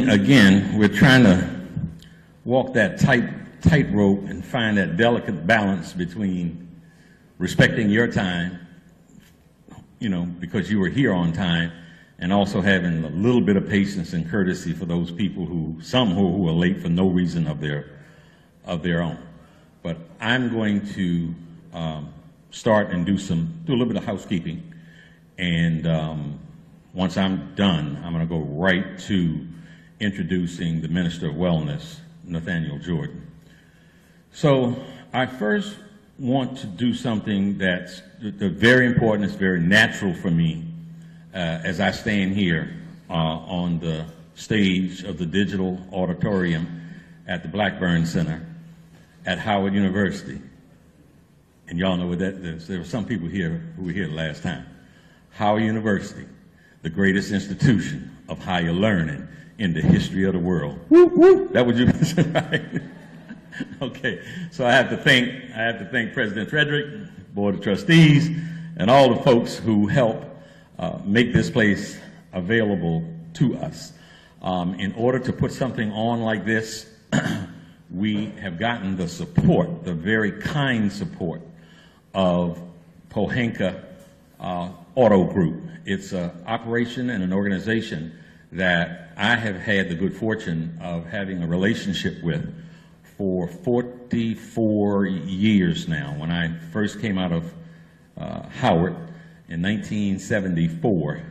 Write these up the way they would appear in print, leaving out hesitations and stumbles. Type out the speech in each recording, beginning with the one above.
beginning, again, we're trying to walk that tightrope and find that delicate balance between respecting your time, you know, because you were here on time, and also having a little bit of patience and courtesy for those people who are late for no reason of their own. But I'm going to start and do a little bit of housekeeping, and once I'm done, I'm going to go right to introducing the Minister of Wellness, Nathaniel Jordan. So I first want to do something that's very important, it's very natural for me as I stand here on the stage of the digital auditorium at the Blackburn Center at Howard University. And y'all know what that is. There were some people here who were here the last time. Howard University, the greatest institution of higher learning in the history of the world. Woo, woo. That what you mentioned, right? Okay, so I have to thank President Frederick, Board of Trustees, and all the folks who help make this place available to us. In order to put something on like this, we have gotten the support, the very kind support of Pohanka Auto Group. It's an operation and an organization that I have had the good fortune of having a relationship with for 44 years now. When I first came out of Howard in 1974,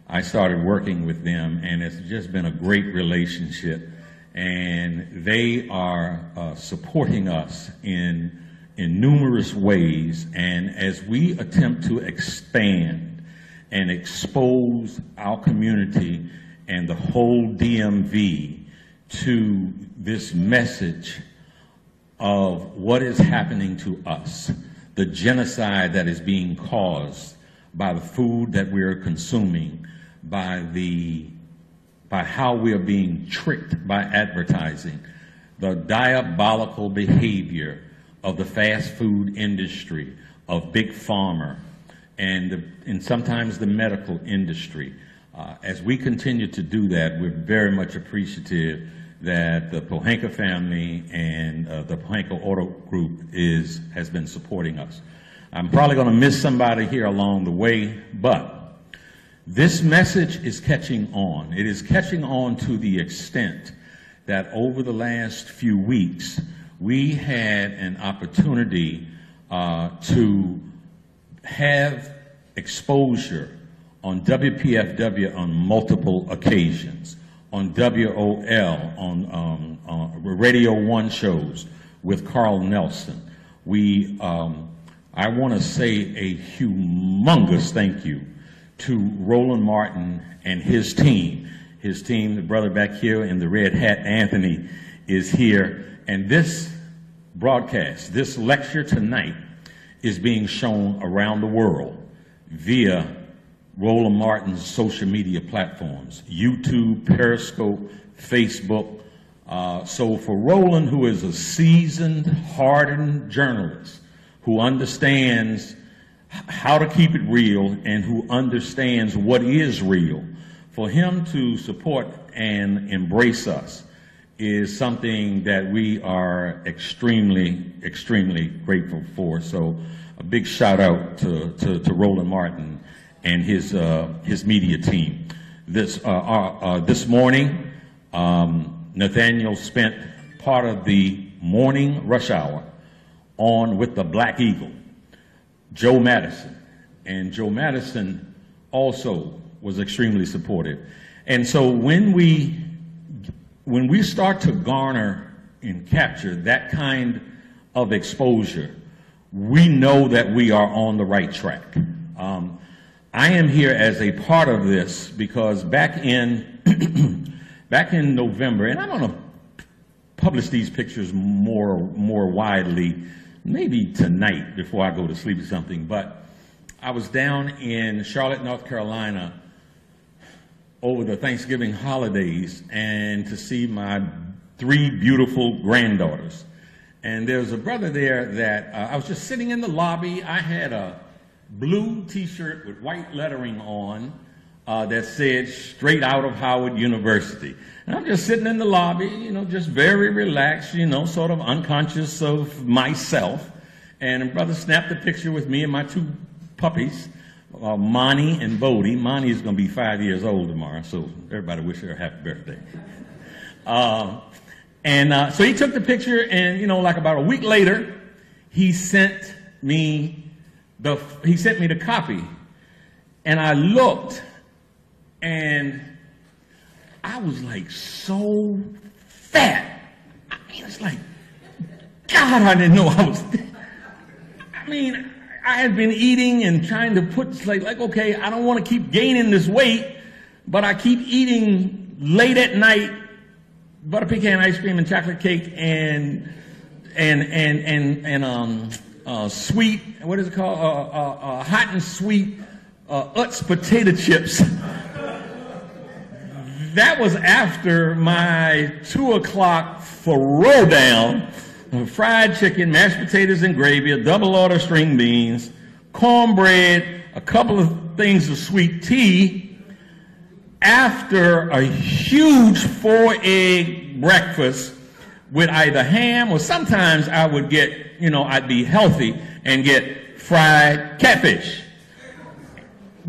I started working with them, and it's just been a great relationship. And they are supporting us in numerous ways. And as we attempt to expand and expose our community and the whole DMV to this message of what is happening to us, the genocide that is being caused by the food that we're consuming, by how we are being tricked by advertising, the diabolical behavior of the fast food industry, of Big Pharma, and sometimes the medical industry. As we continue to do that, we're very much appreciative that the Pohanka family and the Pohanka Auto Group has been supporting us. I'm probably going to miss somebody here along the way, but this message is catching on. It is catching on to the extent that over the last few weeks, we had an opportunity to have exposure on WPFW on multiple occasions, on WOL, on Radio 1 shows with Carl Nelson. I want to say a humongous thank you to Roland Martin and his team. His team, the brother back here in the red hat, Anthony, is here. And this broadcast, this lecture tonight, is being shown around the world via Roland Martin's social media platforms, YouTube, Periscope, Facebook. So for Roland, who is a seasoned, hardened journalist, who understands how to keep it real and who understands what is real, for him to support and embrace us is something that we are extremely, extremely grateful for. So a big shout out to Roland Martin and his media team. This morning, Nathaniel spent part of the morning rush hour on with the Black Eagle, Joe Madison. And Joe Madison also was extremely supportive. And so when we start to garner and capture that kind of exposure, we know that we are on the right track. I am here as a part of this because back in November, and I'm going to publish these pictures more widely, maybe tonight before I go to sleep or something, but I was down in Charlotte, North Carolina over the Thanksgiving holidays and to see my 3 beautiful granddaughters. And there's a brother there that I was just sitting in the lobby. I had a blue t-shirt with white lettering on that said straight out of Howard University. And I'm just sitting in the lobby, you know, just very relaxed, you know, sort of unconscious of myself. And a brother snapped a picture with me and my two puppies, Monty and Bodie. Monty is going to be 5 years old tomorrow, so everybody wish her a happy birthday. So he took the picture, and, you know, like about a week later, he sent me the copy. And I looked, and I was like so fat. I mean, it's like, God, I didn't know I was. I mean, I had been eating and trying to put, like, okay, I don't want to keep gaining this weight, but I keep eating late at night butter pecan ice cream and chocolate cake and sweet, what is it called? Hot and sweet Utz potato chips. That was after my 2 o'clock throwdown of fried chicken, mashed potatoes and gravy, a double order string beans, cornbread, a couple of things of sweet tea, after a huge 4-egg breakfast with either ham, or sometimes I would get, you know, I'd be healthy and get fried catfish.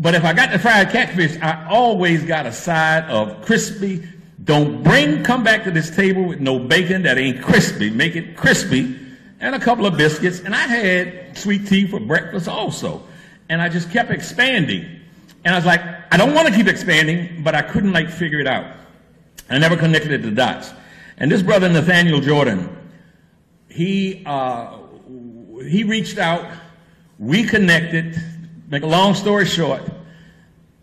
But if I got the fried catfish, I always got a side of crispy. Come back to this table with no bacon that ain't crispy. Make it crispy. And a couple of biscuits. And I had sweet tea for breakfast also. And I just kept expanding. And I was like, I don't want to keep expanding, but I couldn't like figure it out. I never connected the dots. And this brother, Nathaniel Jordan, he reached out. We connected. Make a long story short,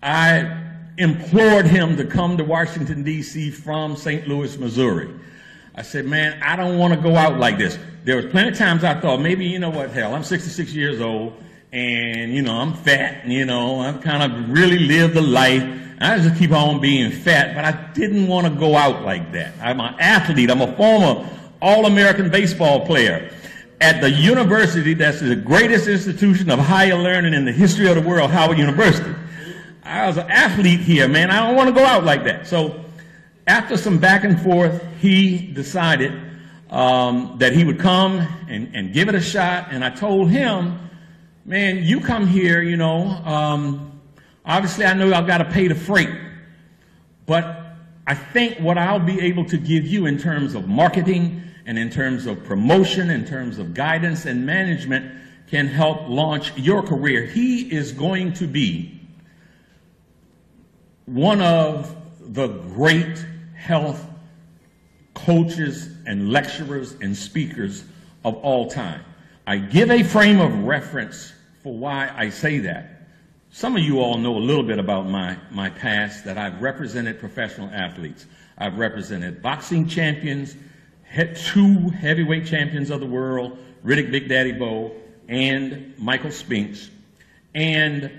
I implored him to come to Washington, D.C. from St. Louis, Missouri. I said, man, I don't want to go out like this. There was plenty of times I thought, maybe, you know what, hell, I'm 66 years old, and, you know, I'm fat, and, you know, I've kind of really lived the life. I just keep on being fat, but I didn't want to go out like that. I'm an athlete. I'm a former All-American baseball player at the university that's the greatest institution of higher learning in the history of the world, Howard University. I was an athlete here, man. I don't want to go out like that. So after some back and forth, he decided that he would come and give it a shot. And I told him, man, you come here, you know, obviously I know I've got to pay the freight, but I think what I'll be able to give you in terms of marketing and in terms of promotion, in terms of guidance and management, can help launch your career. He is going to be one of the great health coaches and lecturers and speakers of all time. I give a frame of reference for why I say that. Some of you all know a little bit about my past, that I've represented professional athletes. I've represented boxing champions, 2 heavyweight champions of the world, Riddick Big Daddy Bowe and Michael Spinks. And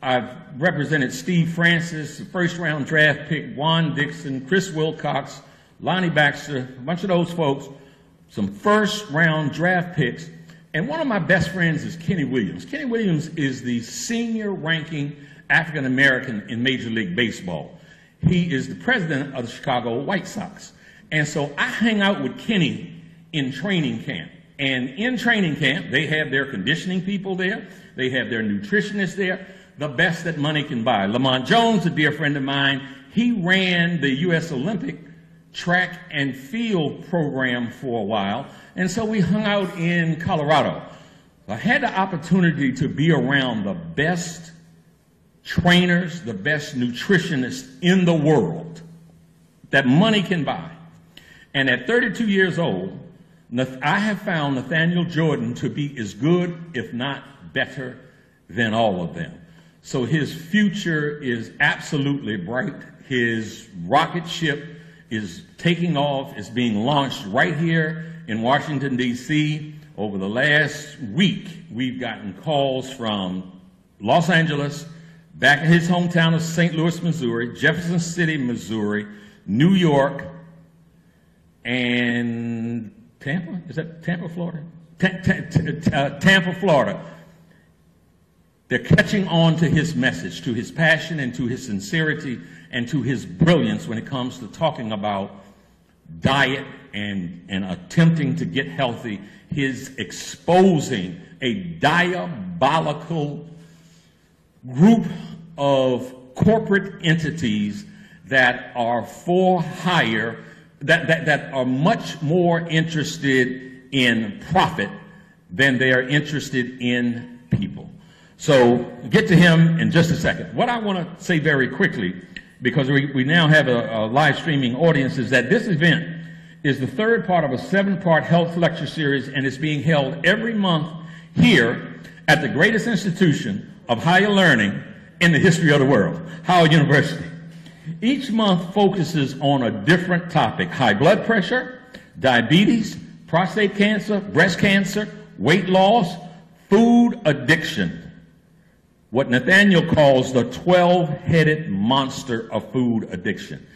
I've represented Steve Francis, the first-round draft pick, Juan Dixon, Chris Wilcox, Lonnie Baxter, a bunch of those folks, some first-round draft picks. And one of my best friends is Kenny Williams. Kenny Williams is the senior-ranking African-American in Major League Baseball. He is the president of the Chicago White Sox. And so I hang out with Kenny in training camp. And in training camp, they have their conditioning people there. They have their nutritionists there, the best that money can buy. Lamont Jones, a dear friend of mine, he ran the U.S. Olympic track and field program for a while. And so we hung out in Colorado. I had the opportunity to be around the best trainers, the best nutritionists in the world that money can buy. And at 32 years old, I have found Nathaniel Jordan to be as good, if not better, than all of them. So his future is absolutely bright. His rocket ship is taking off, is being launched right here in Washington, D.C. Over the last week, we've gotten calls from Los Angeles, back in his hometown of St. Louis, Missouri, Jefferson City, Missouri, New York, and Tampa? Is that Tampa, Florida? Tampa, Florida. They're catching on to his message, to his passion and to his sincerity and to his brilliance when it comes to talking about diet and attempting to get healthy. His exposing a diabolical group of corporate entities that are for hire, that are much more interested in profit than they are interested in people. So get to him in just a second. What I want to say very quickly, because we now have a live streaming audience, is that this event is the third part of a 7-part health lecture series, and it's being held every month here at the greatest institution of higher learning in the history of the world, Howard University. Each month focuses on a different topic: high blood pressure, diabetes, prostate cancer, breast cancer, weight loss, food addiction, what Nathaniel calls the 12-headed monster of food addiction.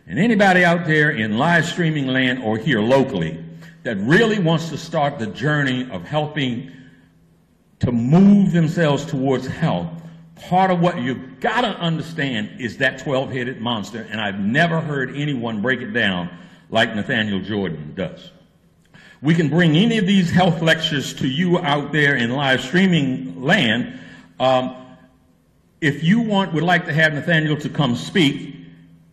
And anybody out there in live streaming land or here locally that really wants to start the journey of helping to move themselves towards health, part of what you've got to understand is that 12-headed monster, and I've never heard anyone break it down like Nathaniel Jordan does. We can bring any of these health lectures to you out there in live streaming land. If you would like to have Nathaniel to come speak,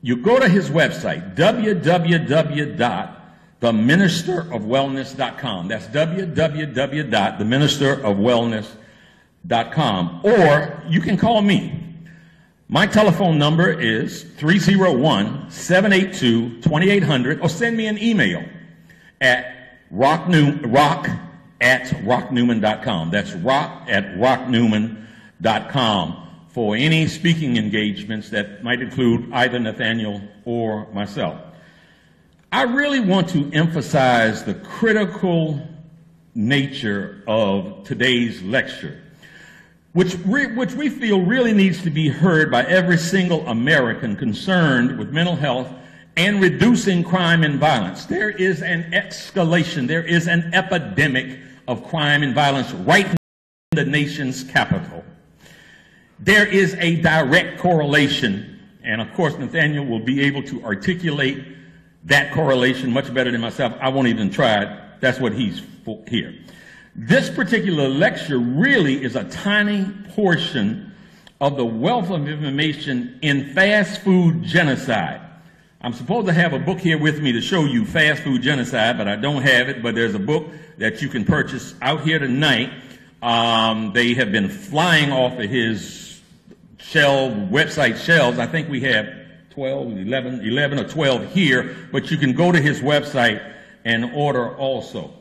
you go to his website, www.theministerofwellness.com. That's www.theministerofwellness.com. Or you can call me. My telephone number is 301-782-2800, or send me an email at rock@rocknewman.com. That's rock@rocknewman.com. for any speaking engagements that might include either Nathaniel or myself. I really want to emphasize the critical nature of today's lecture, which we feel really needs to be heard by every single American concerned with mental health and reducing crime and violence. There is an escalation, there is an epidemic of crime and violence right in the nation's capital. There is a direct correlation, and of course Nathaniel will be able to articulate that correlation much better than myself. I won't even try it. That's what he's for here. This particular lecture really is a tiny portion of the wealth of information in fast food genocide. I'm supposed to have a book here with me to show you fast food genocide, but I don't have it. But there's a book that you can purchase out here tonight. They have been flying off of his website shelves. I think we have 11 or 12 here, but you can go to his website and order also.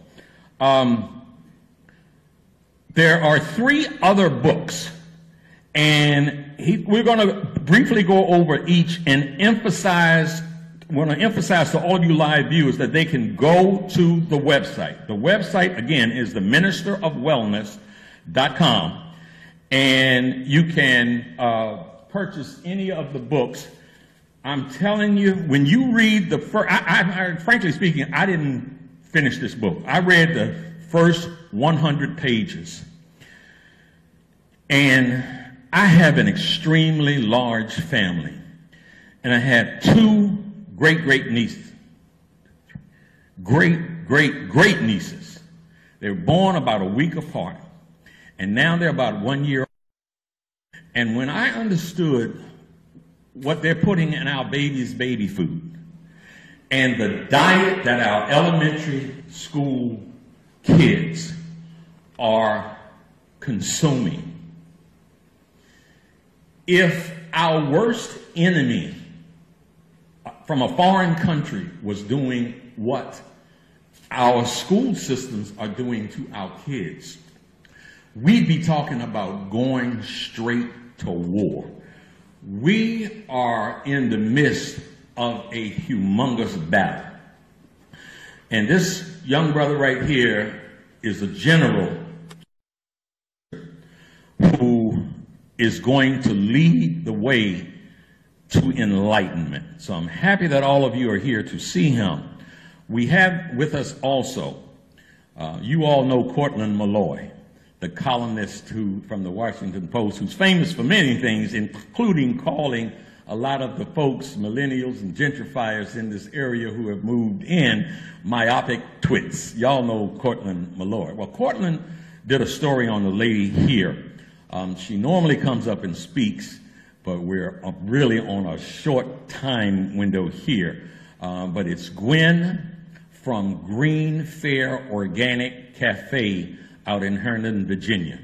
There are 3 other books, and we're going to briefly go over each and emphasize. I want to emphasize to all of you live viewers that they can go to the website. The website, again, is theministerofwellness.com, and you can purchase any of the books. I'm telling you, when you read the first, frankly speaking, I didn't finish this book. I read the first 100 pages, and I have an extremely large family, and I had 2 great nieces. Great nieces. They were born about a week apart, and now they're about 1 year old. And when I understood what they're putting in our baby's baby food and the diet that our elementary school kids are consuming, if our worst enemy from a foreign country was doing what our school systems are doing to our kids, we'd be talking about going straight to war. We are in the midst of a humongous battle. And this young brother right here is a general who is going to lead the way to enlightenment. So I'm happy that all of you are here to see him. We have with us also, you all know Cortland Malloy. the columnist from the Washington Post, who's famous for many things, including calling a lot of the folks, millennials and gentrifiers in this area who have moved in, myopic twits. Y'all know Cortland Malloy. Well, Cortland did a story on the lady here. She normally comes up and speaks, but we're really on a short time window here. But it's Gwen from Green Fair Organic Cafe out in Herndon, Virginia.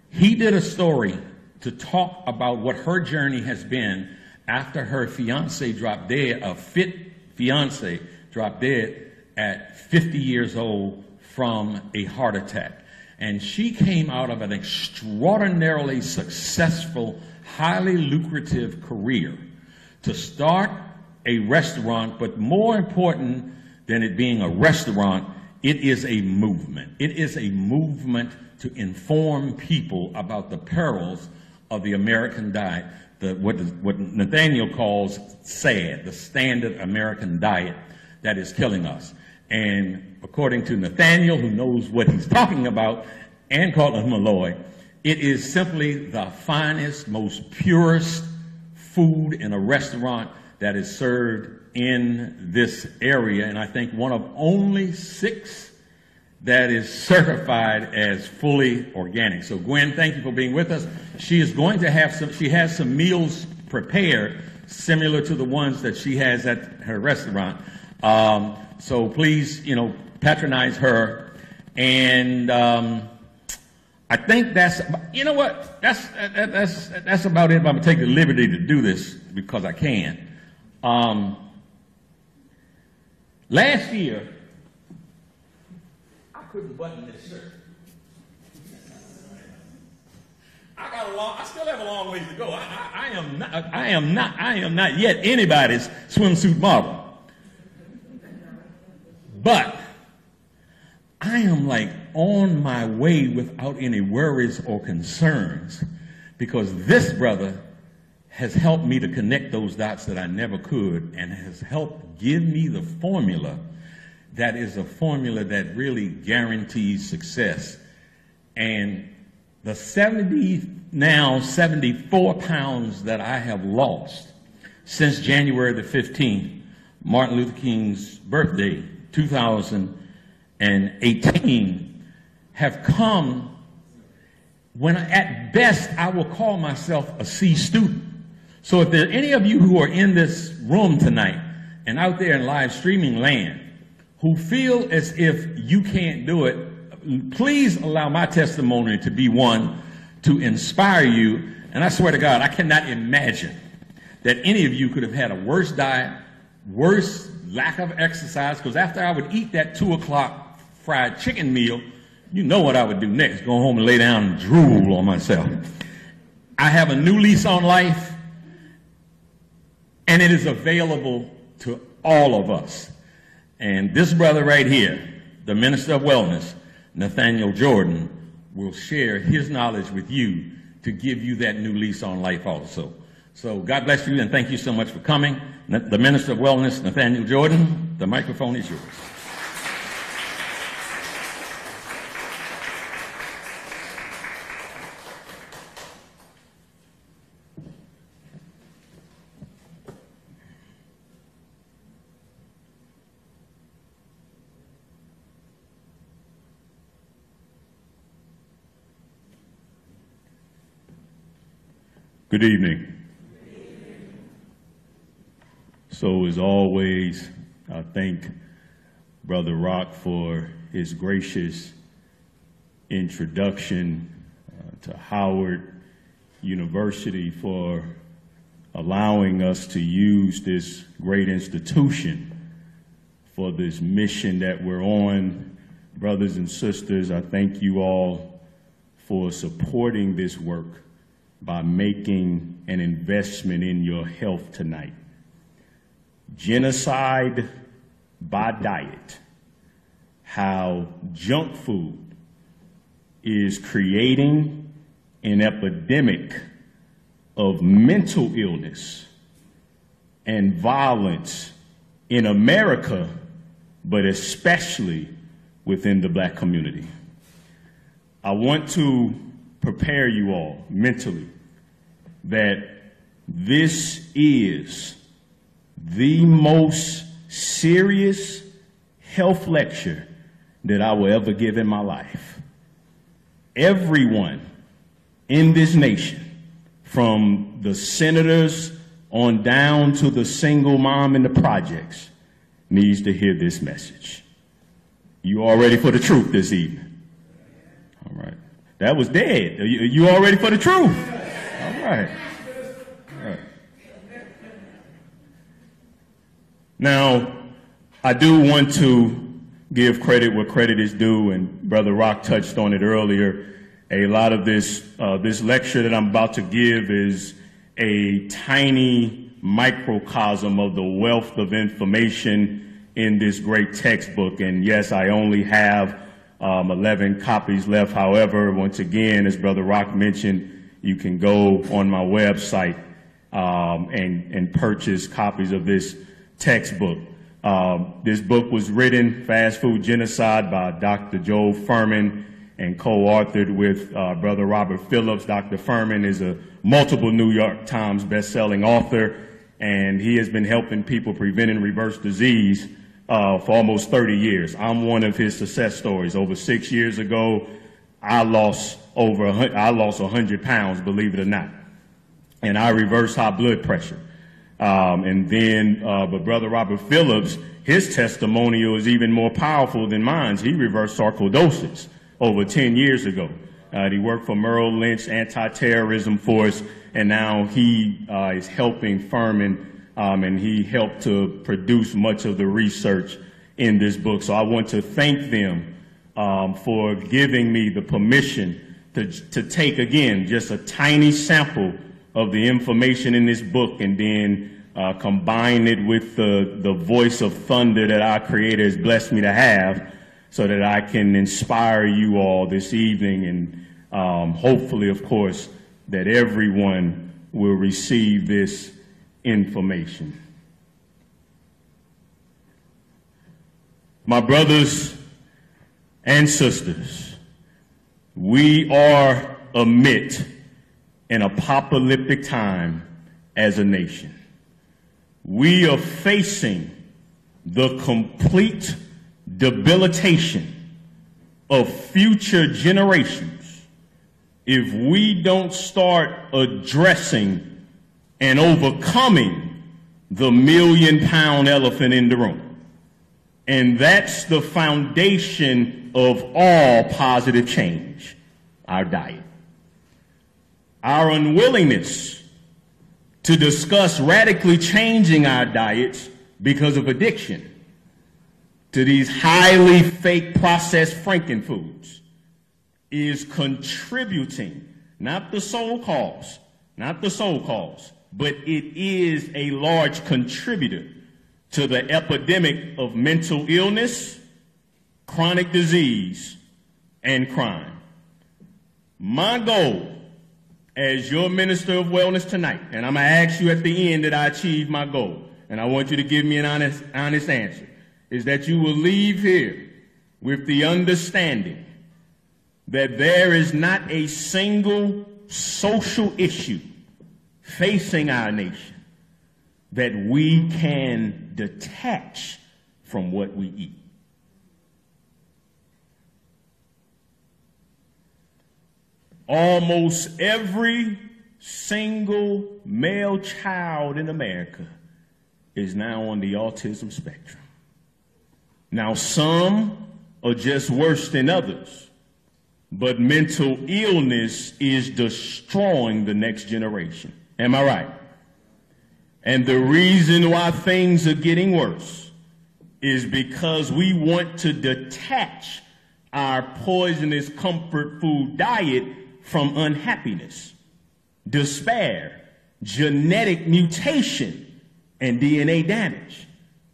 He did a story to talk about what her journey has been after her fiance dropped dead, a fit fiance dropped dead at 50 years old from a heart attack. And she came out of an extraordinarily successful, highly lucrative career to start a restaurant, but more important than it being a restaurant, it is a movement. It is a movement to inform people about the perils of the American diet, what Nathaniel calls SAD, the standard American diet that is killing us. And according to Nathaniel, who knows what he's talking about, and Cortland Malloy, it is simply the finest, most purest food in a restaurant that is served in this area, and I think one of only 6 that is certified as fully organic. So Gwen, thank you for being with us. She is going to have she has some meals prepared similar to the ones that she has at her restaurant. So please, patronize her. And I think that's, that's about it. But I'm gonna take the liberty to do this because I can. Last year, I couldn't button this shirt. I still have a long ways to go. I am not yet anybody's swimsuit model. But I am like on my way without any worries or concerns because this brother has helped me to connect those dots that I never could and has helped give me the formula that is a formula that really guarantees success. And the 74 pounds that I have lost since January the 15th, Martin Luther King's birthday, 2018, have come when at best I will call myself a C student. So if there are any of you who are in this room tonight and out there in live streaming land who feel as if you can't do it, please allow my testimony to be one to inspire you. And I swear to God, I cannot imagine that any of you could have had a worse diet, worse lack of exercise, because after I would eat that 2 o'clock fried chicken meal, you know what I would do next, go home and lay down and drool on myself. I have a new lease on life, and it is available to all of us. And this brother right here, the Minister of Wellness, Nathaniel Jordan, will share his knowledge with you to give you that new lease on life also. So God bless you, and thank you so much for coming. The Minister of Wellness, Nathaniel Jordan, the microphone is yours. Good evening. So as always, I thank Brother Rock for his gracious introduction to Howard University, for allowing us to use this great institution for this mission that we're on. Brothers and sisters, I thank you all for supporting this work by making an investment in your health tonight. Genocide by diet, how junk food is creating an epidemic of mental illness and violence in America, but especially within the Black community. I want to prepare you all mentally that this is the most serious health lecture that I will ever give in my life. Everyone in this nation, from the senators on down to the single mom in the projects, needs to hear this message. You all ready for the truth this evening? All right. That was dead. You all ready for the truth? All right. All right. Now, I do want to give credit where credit is due, and Brother Rock touched on it earlier. A lot of this lecture that I'm about to give is a tiny microcosm of the wealth of information in this great textbook. And yes, I only have 11 copies left. However, once again, as Brother Rock mentioned, you can go on my website and purchase copies of this textbook. This book was written, Fast Food Genocide, by Dr. Joel Furman, and co-authored with Brother Robert Phillips. Dr. Furman is a multiple New York Times best-selling author, and he has been helping people prevent and reverse disease for almost 30 years. I'm one of his success stories. Over 6 years ago, I lost 100 pounds, believe it or not, and I reversed high blood pressure. But Brother Robert Phillips, his testimonial is even more powerful than mine. He reversed sarcoidosis over 10 years ago. He worked for Merrill Lynch Anti-Terrorism Force, and now he is helping Furman, and he helped to produce much of the research in this book. So I want to thank them for giving me the permission to take, again, just a tiny sample of the information in this book, and then combine it with the voice of thunder that our Creator has blessed me to have, so that I can inspire you all this evening, and hopefully, of course, that everyone will receive this information. My brothers and sisters, we are amid an apocalyptic time as a nation. We are facing the complete debilitation of future generations if we don't start addressing and overcoming the million-pound elephant in the room. And that's the foundation of all positive change, our diet. Our unwillingness to discuss radically changing our diets because of addiction to these highly fake processed frankenfoods is contributing, not the sole cause, but it is a large contributor to the epidemic of mental illness, chronic disease, and crime. My goal as your minister of wellness tonight, and I'm going to ask you at the end that I achieve my goal, and I want you to give me an honest answer, is that you will leave here with the understanding that there is not a single social issue facing our nation that we can detach from what we eat. Almost every single male child in America is now on the autism spectrum. Now, some are just worse than others, but mental illness is destroying the next generation. Am I right? And the reason why things are getting worse is because we want to detach our poisonous comfort food diet from unhappiness, despair, genetic mutation, and DNA damage.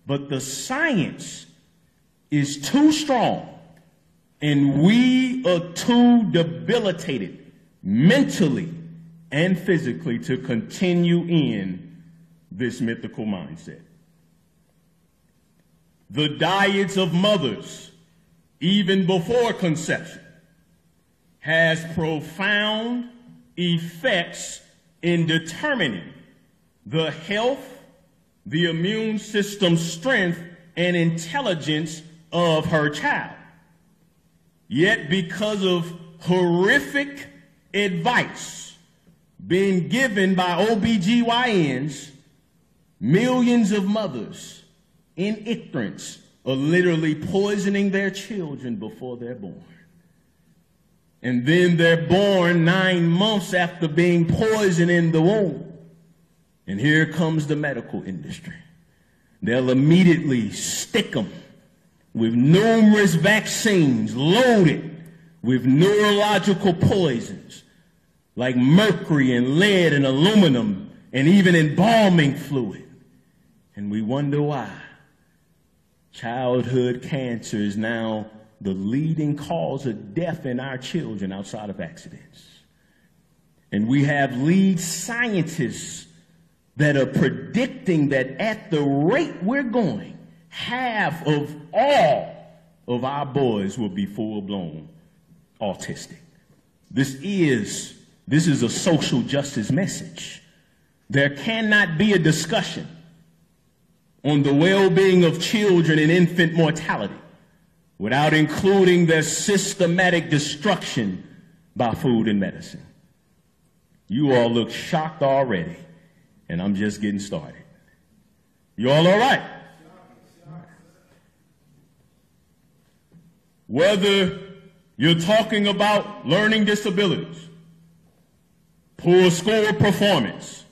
But the science is too strong, and we are too debilitated mentally and physically to continue in this mythical mindset. The diets of mothers, even before conception, has profound effects in determining the health, the immune system strength, and intelligence of her child. Yet because of horrific advice being given by OBGYNs, millions of mothers in ignorance are literally poisoning their children before they're born. And then they're born 9 months after being poisoned in the womb. And here comes the medical industry. They'll immediately stick them with numerous vaccines loaded with neurological poisons like mercury and lead and aluminum and even embalming fluid. And we wonder why childhood cancer is now the leading cause of death in our children outside of accidents. And we have lead scientists that are predicting that at the rate we're going, half of all of our boys will be full-blown autistic. This is a social justice message. There cannot be a discussion on the well-being of children and infant mortality without including their systematic destruction by food and medicine. You all look shocked already, and I'm just getting started. You all right? Whether you're talking about learning disabilities, poor school performance,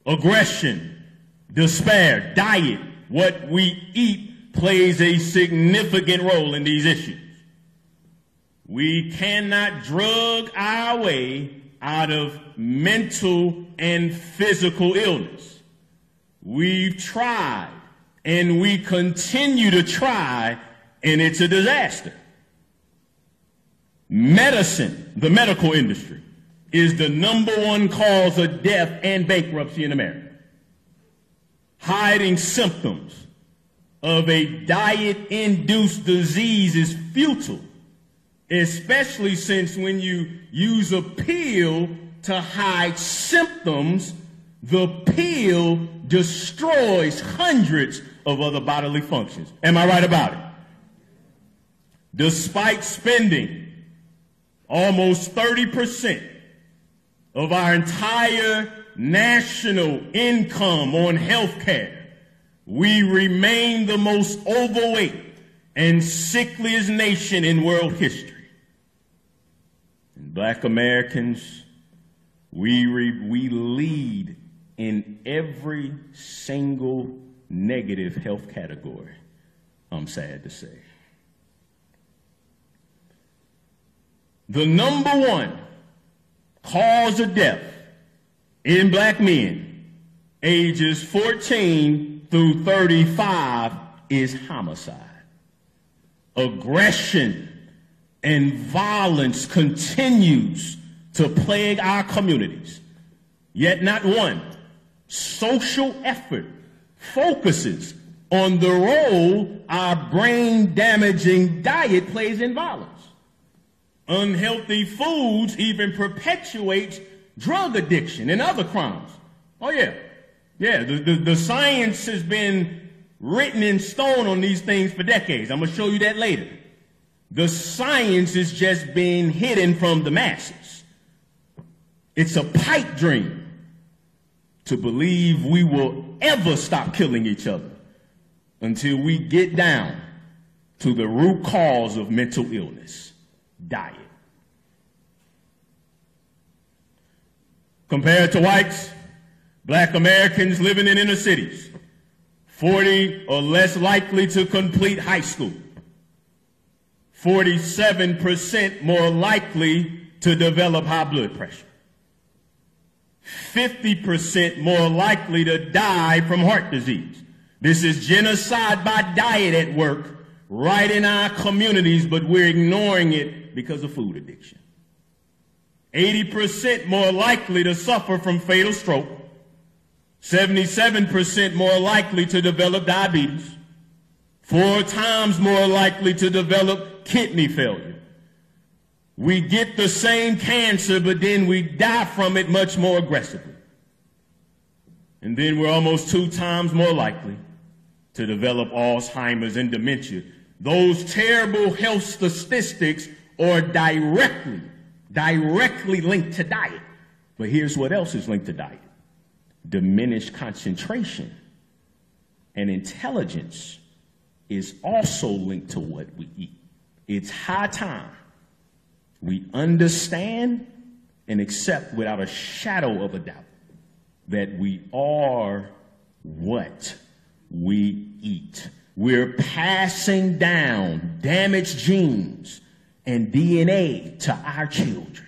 aggression, despair, diet, what we eat plays a significant role in these issues. We cannot drug our way out of mental and physical illness. We've tried and we continue to try, and it's a disaster. Medicine, the medical industry, is the #1 cause of death and bankruptcy in America. Hiding symptoms of a diet-induced disease is futile, especially since when you use a pill to hide symptoms, the pill destroys hundreds of other bodily functions. Am I right about it? Despite spending almost 30% of our entire national income on health care, we remain the most overweight and sickliest nation in world history. And Black Americans, we lead in every single negative health category, I'm sad to say. The #1 cause of death in Black men ages 14 through 35 is homicide. Aggression and violence continues to plague our communities, yet not one social effort focuses on the role our brain-damaging diet plays in violence. Unhealthy foods even perpetuates drug addiction and other crimes. Oh yeah, the science has been written in stone on these things for decades. I'm going to show you that later. The science is just being hidden from the masses. It's a pipe dream to believe we will ever stop killing each other until we get down to the root cause of mental illness: diet. Compared to whites, Black Americans living in inner cities, 40 or less likely to complete high school, 47% more likely to develop high blood pressure, 50% more likely to die from heart disease. This is genocide by diet at work right in our communities, but we're ignoring it because of food addiction. 80% more likely to suffer from fatal stroke, 77% more likely to develop diabetes, 4 times more likely to develop kidney failure, we get the same cancer, but then we die from it much more aggressively. And then we're almost 2 times more likely to develop Alzheimer's and dementia. Those terrible health statistics are directly linked to diet. But here's what else is linked to diet: diminished concentration and intelligence is also linked to what we eat. It's high time we understand and accept without a shadow of a doubt that we are what we eat. We're passing down damaged genes and DNA to our children,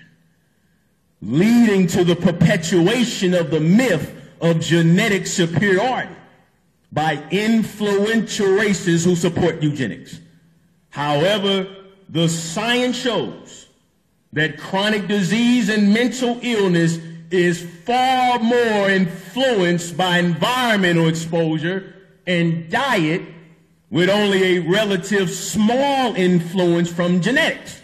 leading to the perpetuation of the myth of genetic superiority by influential races who support eugenics. However, the science shows that chronic disease and mental illness is far more influenced by environmental exposure and diet, with only a relative small influence from genetics.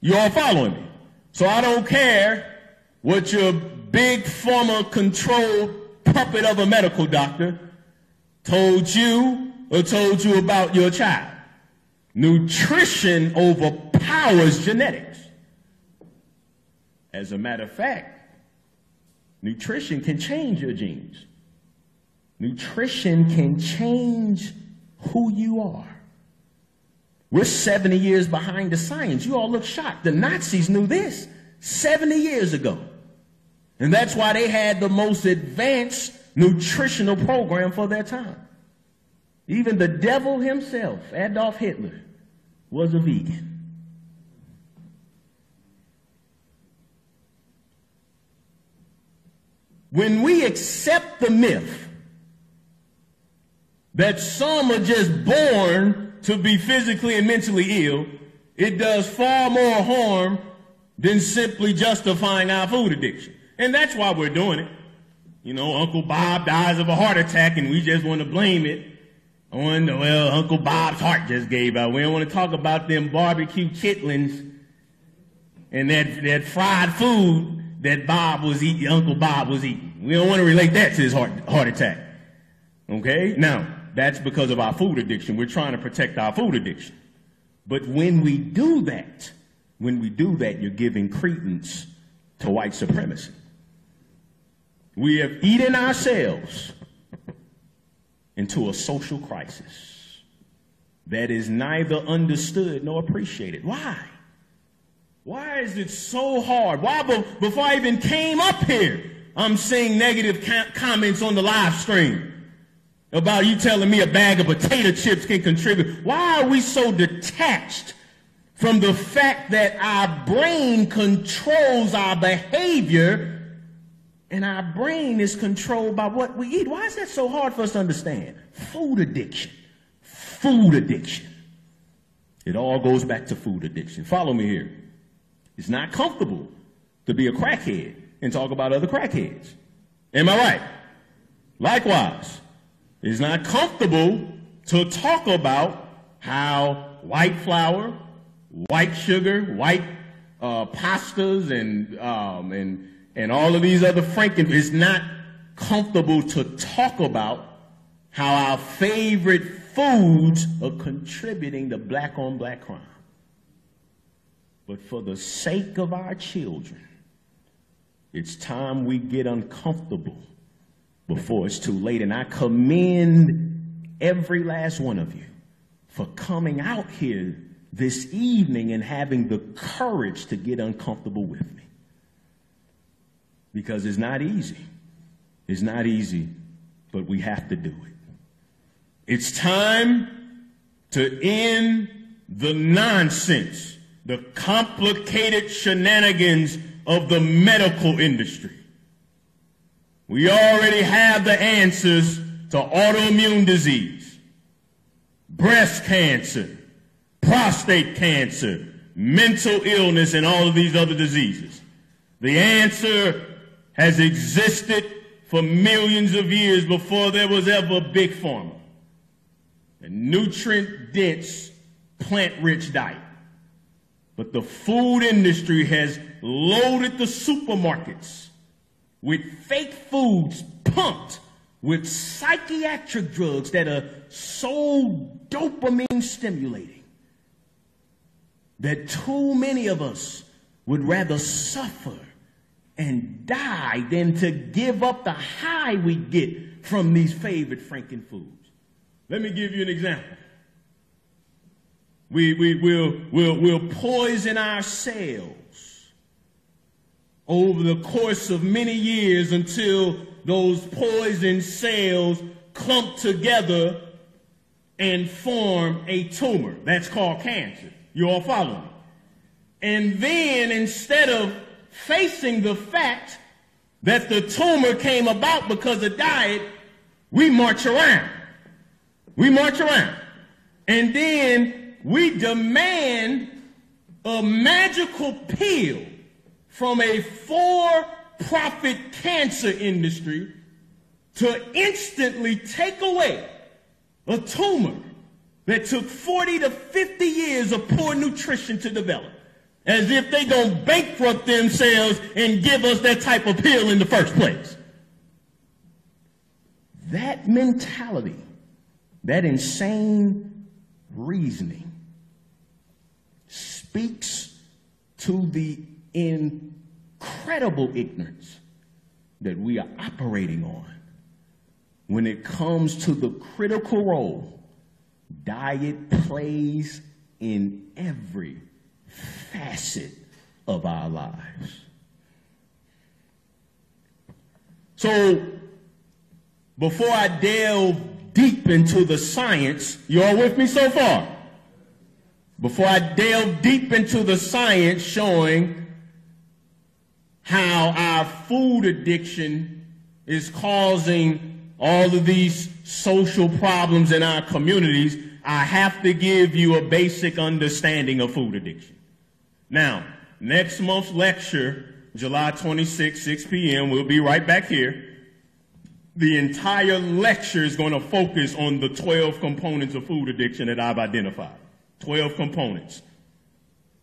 You all following me? So I don't care what your big former controlled puppet of a medical doctor told you or told you about your child. Nutrition overpowers genetics. As a matter of fact, nutrition can change your genes. Nutrition can change who you are. We're 70 years behind the science. You all look shocked. The Nazis knew this 70 years ago. And that's why they had the most advanced nutritional program for their time. Even the devil himself, Adolf Hitler, was a vegan. When we accept the myth that some are just born to be physically and mentally ill, it does far more harm than simply justifying our food addiction. And that's why we're doing it. You know, Uncle Bob dies of a heart attack and we just want to blame it on, well, Uncle Bob's heart just gave out. We don't want to talk about them barbecue chitlins and that fried food that Bob was eating, Uncle Bob was eating. We don't want to relate that to his heart attack. Okay? Now, that's because of our food addiction. We're trying to protect our food addiction. But when we do that, you're giving credence to white supremacy. We have eaten ourselves into a social crisis that is neither understood nor appreciated. Why? Why is it so hard? Why, before I even came up here, I'm seeing negative comments on the live stream about you telling me a bag of potato chips can contribute. Why are we so detached from the fact that our brain controls our behavior and our brain is controlled by what we eat? Why is that so hard for us to understand? Food addiction. Food addiction. It all goes back to food addiction. Follow me here. It's not comfortable to be a crackhead and talk about other crackheads. Am I right? Likewise, it's not comfortable to talk about how white flour, white sugar, white pastas, and all of these other it's not comfortable to talk about how our favorite foods are contributing to black-on-black crime. But for the sake of our children, it's time we get uncomfortable before it's too late. And I commend every last one of you for coming out here this evening and having the courage to get uncomfortable with me. Because it's not easy. It's not easy, but we have to do it. It's time to end the nonsense, the complicated shenanigans of the medical industry. We already have the answers to autoimmune disease, breast cancer, prostate cancer, mental illness, and all of these other diseases. The answer has existed for millions of years before there was ever big pharma. A nutrient-dense, plant-rich diet. But the food industry has loaded the supermarkets with fake foods pumped with psychiatric drugs that are so dopamine stimulating that too many of us would rather suffer and die than to give up the high we get from these favorite Franken foods. Let me give you an example. We'll poison our cells over the course of many years until those poisoned cells clump together and form a tumor. That's called cancer. You all follow me? And then instead of facing the fact that the tumor came about because of diet, we march around. We march around. And then we demand a magical pill from a for-profit cancer industry to instantly take away a tumor that took 40 to 50 years of poor nutrition to develop, as if they gonna bankrupt themselves and give us that type of pill in the first place. That mentality, that insane reasoning, speaks to the incredible ignorance that we are operating on when it comes to the critical role diet plays in every facet of our lives. So, before I delve deep into the science, you all with me so far? Before I delve deep into the science showing how our food addiction is causing all of these social problems in our communities, I have to give you a basic understanding of food addiction. Now, next month's lecture, July 26, 6 p.m., we'll be right back here. The entire lecture is going to focus on the 12 components of food addiction that I've identified. 12 components.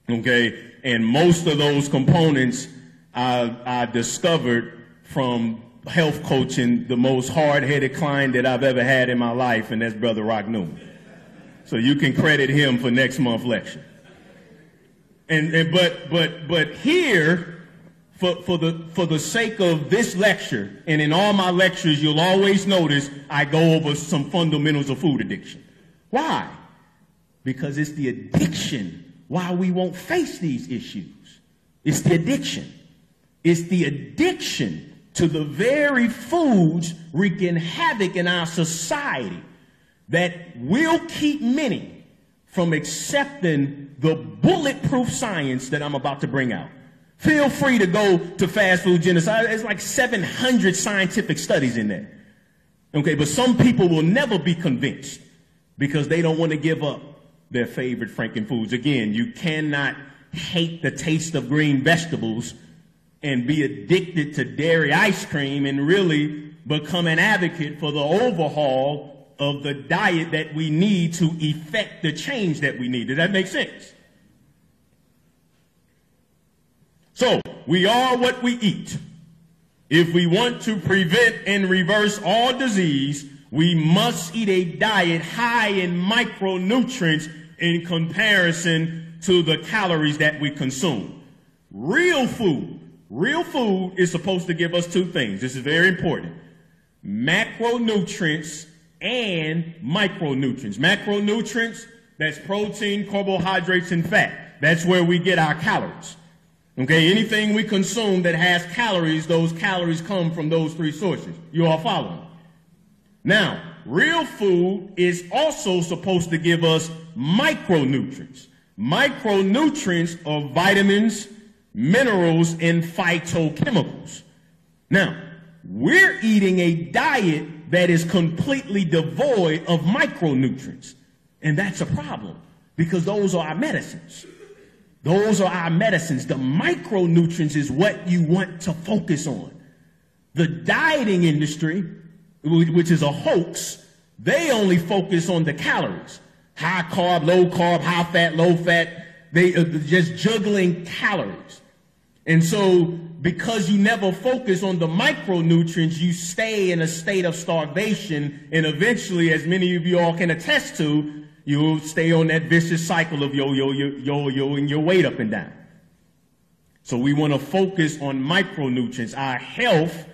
Okay? And most of those components I discovered from health coaching the most hard-headed client that I've ever had in my life, and that's Brother Rock Newman. So you can credit him for next month's lecture. But here, for the sake of this lecture, and in all my lectures, you'll always notice I go over some fundamentals of food addiction. Why? Because it's the addiction why we won't face these issues. It's the addiction. It's the addiction to the very foods wreaking havoc in our society that will keep many from accepting the bulletproof science that I'm about to bring out. Feel free to go to Fast Food Genocide. There's like 700 scientific studies in there. Okay, but some people will never be convinced because they don't want to give up their favorite Franken foods. Again, you cannot hate the taste of green vegetables and be addicted to dairy ice cream and really become an advocate for the overhaul of the diet that we need to effect the change that we need. Does that make sense? So, we are what we eat. If we want to prevent and reverse all disease, we must eat a diet high in micronutrients in comparison to the calories that we consume. Real food is supposed to give us two things. This is very important. Macronutrients and micronutrients. Macronutrients, that's protein, carbohydrates, and fat. That's where we get our calories. Okay, anything we consume that has calories, those calories come from those three sources. You all following? Now, real food is also supposed to give us micronutrients. Micronutrients are vitamins, minerals, and phytochemicals. Now, we're eating a diet that is completely devoid of micronutrients. And that's a problem because those are our medicines. Those are our medicines. The micronutrients is what you want to focus on. The dieting industry, which is a hoax, they only focus on the calories. High carb, low fat, they are just juggling calories. And so because you never focus on the micronutrients, you stay in a state of starvation, and eventually, as many of you all can attest to, you'll stay on that vicious cycle of yo-yoing your weight up and down. So we want to focus on micronutrients. Our health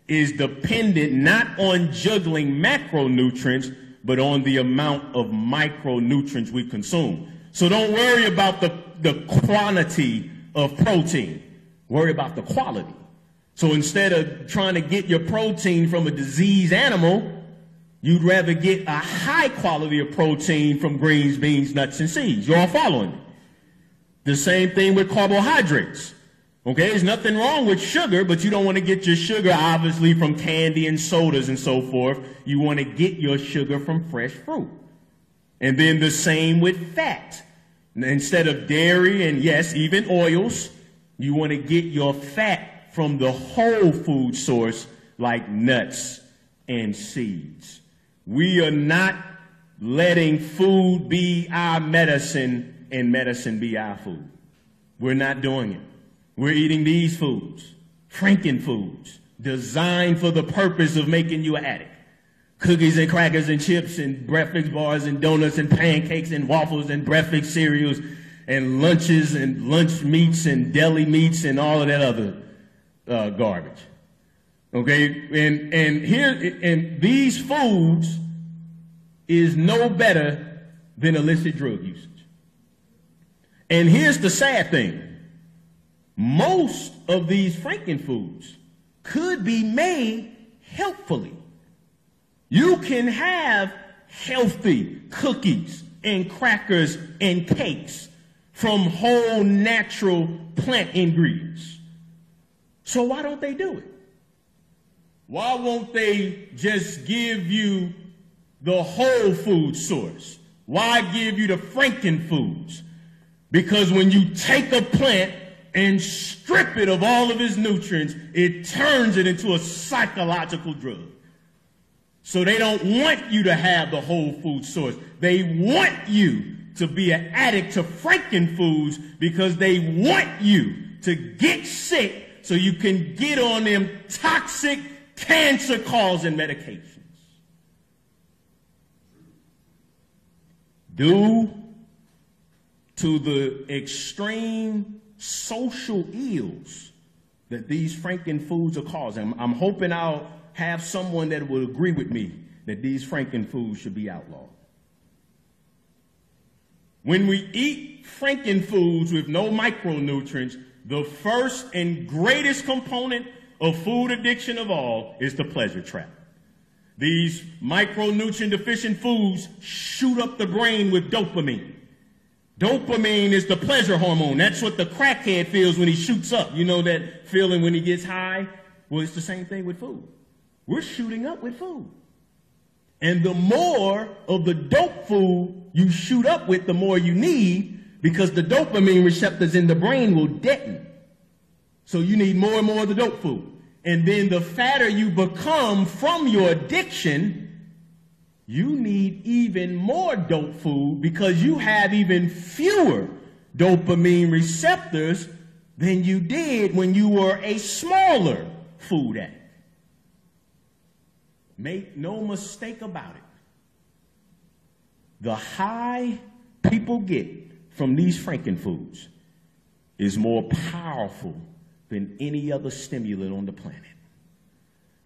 is dependent not on juggling macronutrients, but on the amount of micronutrients we consume. So don't worry about the quantity of protein. Worry about the quality. So instead of trying to get your protein from a diseased animal, you'd rather get a high quality of protein from greens, beans, nuts, and seeds. You all following me? The same thing with carbohydrates. Okay, there's nothing wrong with sugar, but you don't want to get your sugar, obviously, from candy and sodas and so forth. You want to get your sugar from fresh fruit. And then the same with fat. Instead of dairy and, yes, even oils, you want to get your fat from the whole food source like nuts and seeds. We are not letting food be our medicine and medicine be our food. We're not doing it. We're eating these foods, Franken foods, designed for the purpose of making you an addict. Cookies and crackers and chips and breakfast bars and donuts and pancakes and waffles and breakfast cereals and lunches and lunch meats and deli meats and all of that other garbage. Okay, and these foods is no better than illicit drug usage. And here's the sad thing. Most of these Franken foods could be made healthfully. You can have healthy cookies and crackers and cakes from whole natural plant ingredients. So why don't they do it? Why won't they just give you the whole food source? Why give you the Franken foods? Because when you take a plant and strip it of all of its nutrients, it turns it into a psychological drug. So they don't want you to have the whole food source. They want you to be an addict to Franken foods because they want you to get sick so you can get on them toxic cancer-causing medications. Due to the extreme social ills that these Franken foods are causing, I'm hoping I'll have someone that will agree with me that these Franken foods should be outlawed. When we eat Franken foods with no micronutrients, the first and greatest component of food addiction of all is the pleasure trap. These micronutrient deficient foods shoot up the brain with dopamine. Dopamine is the pleasure hormone. That's what the crackhead feels when he shoots up. You know that feeling when he gets high? Well, it's the same thing with food. We're shooting up with food. And the more of the dope food you shoot up with, the more you need, because the dopamine receptors in the brain will deaden. So you need more and more of the dope food. And then the fatter you become from your addiction, you need even more dope food because you have even fewer dopamine receptors than you did when you were a smaller food addict. Make no mistake about it. The high people get from these Franken foods is more powerful than any other stimulant on the planet.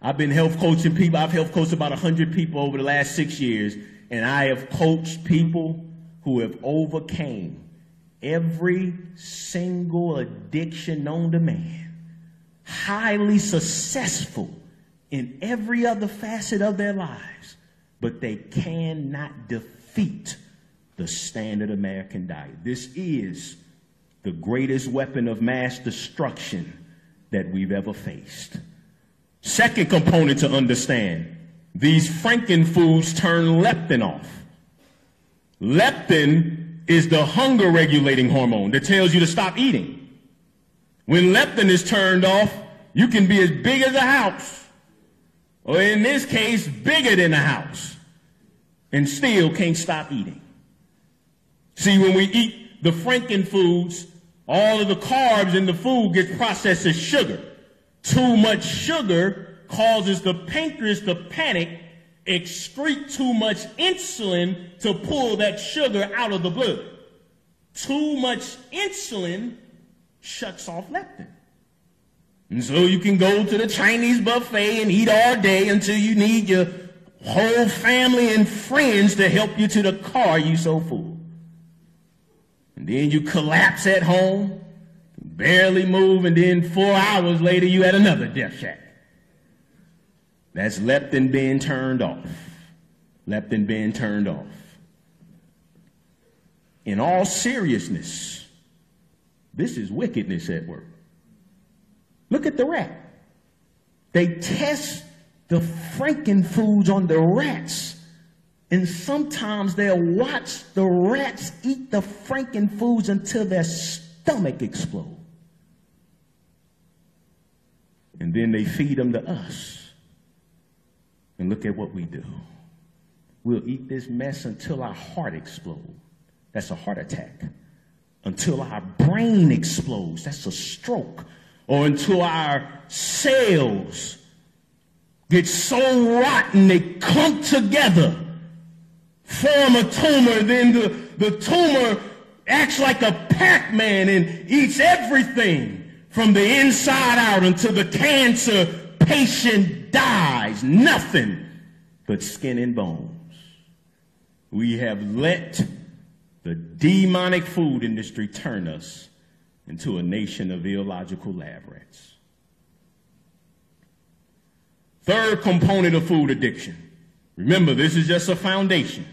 I've been health coaching people. I've health coached about 100 people over the last 6 years, and I have coached people who have overcame every single addiction known to man, highly successful in every other facet of their lives, but they cannot defeat the standard American diet. This is the greatest weapon of mass destruction that we've ever faced. Second component to understand, these Franken foods turn leptin off. Leptin is the hunger regulating hormone that tells you to stop eating. When leptin is turned off, you can be as big as a house, or in this case, bigger than a house, and still can't stop eating. See, when we eat the frankenfoods, all of the carbs in the food gets processed as sugar. Too much sugar causes the pancreas to panic, excrete too much insulin to pull that sugar out of the blood. Too much insulin shuts off leptin. And so you can go to the Chinese buffet and eat all day until you need your whole family and friends to help you to the car, you so full. And then you collapse at home, barely move, and then 4 hours later you at another death shack. That's leptin being turned off. Leptin being turned off. In all seriousness, this is wickedness at work. Look at the rat. They test the frankenfoods on the rats, and sometimes they'll watch the rats eat the frankenfoods until their stomach explodes. And then they feed them to us. And look at what we do. We'll eat this mess until our heart explodes. That's a heart attack. Until our brain explodes. That's a stroke. Or until our cells get so rotten they clump together, form a tumor, then the tumor acts like a Pac-Man and eats everything from the inside out until the cancer patient dies. Nothing but skin and bones. We have let the demonic food industry turn us into a nation of illogical lab rats. Third component of food addiction. Remember, this is just a foundation.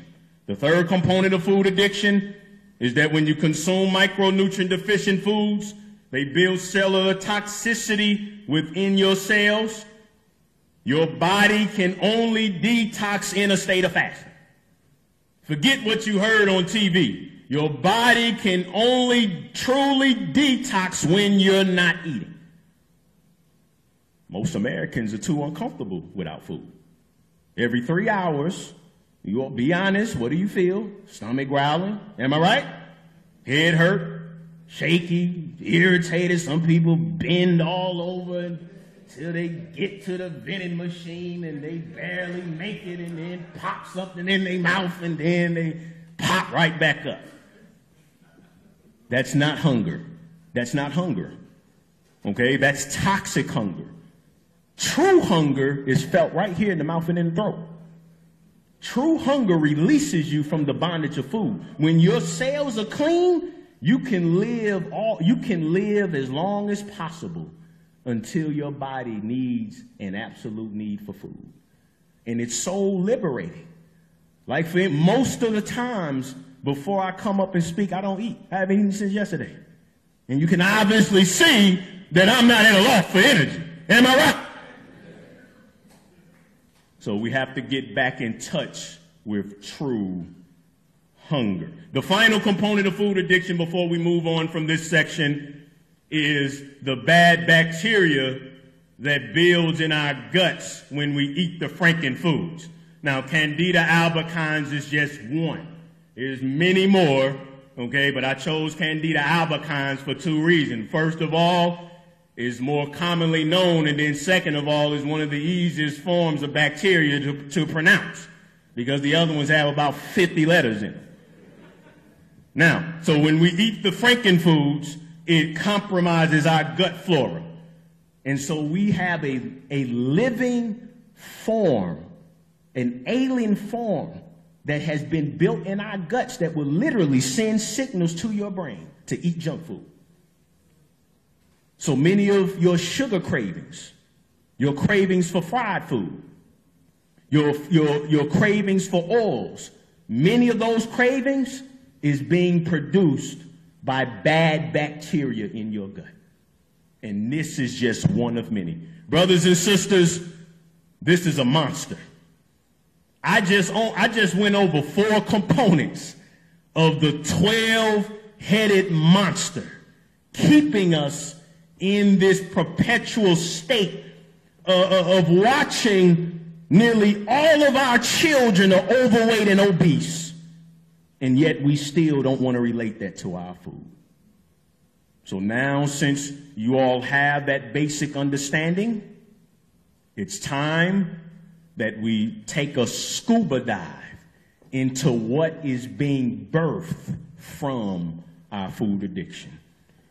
The third component of food addiction is that when you consume micronutrient deficient foods, they build cellular toxicity within your cells. Your body can only detox in a state of fasting. Forget what you heard on TV. Your body can only truly detox when you're not eating. Most Americans are too uncomfortable without food. Every 3 hours, you will be honest, what do you feel? Stomach growling, am I right? Head hurt, shaky, irritated. Some people bend all over until they get to the vending machine and they barely make it, and then pop something in their mouth and then they pop right back up. That's not hunger. That's not hunger. Okay? That's toxic hunger. True hunger is felt right here in the mouth and in the throat. True hunger releases you from the bondage of food. When your cells are clean, you can live as long as possible until your body needs an absolute need for food. And it's so liberating. Like for most of the times before I come up and speak, I don't eat. I haven't eaten since yesterday. And you can obviously see that I'm not at a loss for energy. Am I right? So we have to get back in touch with true hunger. The final component of food addiction before we move on from this section is the bad bacteria that builds in our guts when we eat the frankenfoods. Now, Candida albicans is just one. There's many more, okay, but I chose Candida albicans for two reasons. First of all, is more commonly known, and then second of all, is one of the easiest forms of bacteria to pronounce, because the other ones have about 50 letters in them. Now, so when we eat the frankenfoods, it compromises our gut flora. And so we have a living form, an alien form that has been built in our guts that will literally send signals to your brain to eat junk food. So many of your sugar cravings, your cravings for fried food, your cravings for oils, many of those cravings is being produced by bad bacteria in your gut. And this is just one of many. Brothers and sisters, this is a monster. I just went over 4 components of the 12-headed monster, keeping us in this perpetual state of watching nearly all of our children are overweight and obese. and yet we still don't want to relate that to our food. So now, since you all have that basic understanding, it's time that we take a scuba dive into what is being birthed from our food addiction.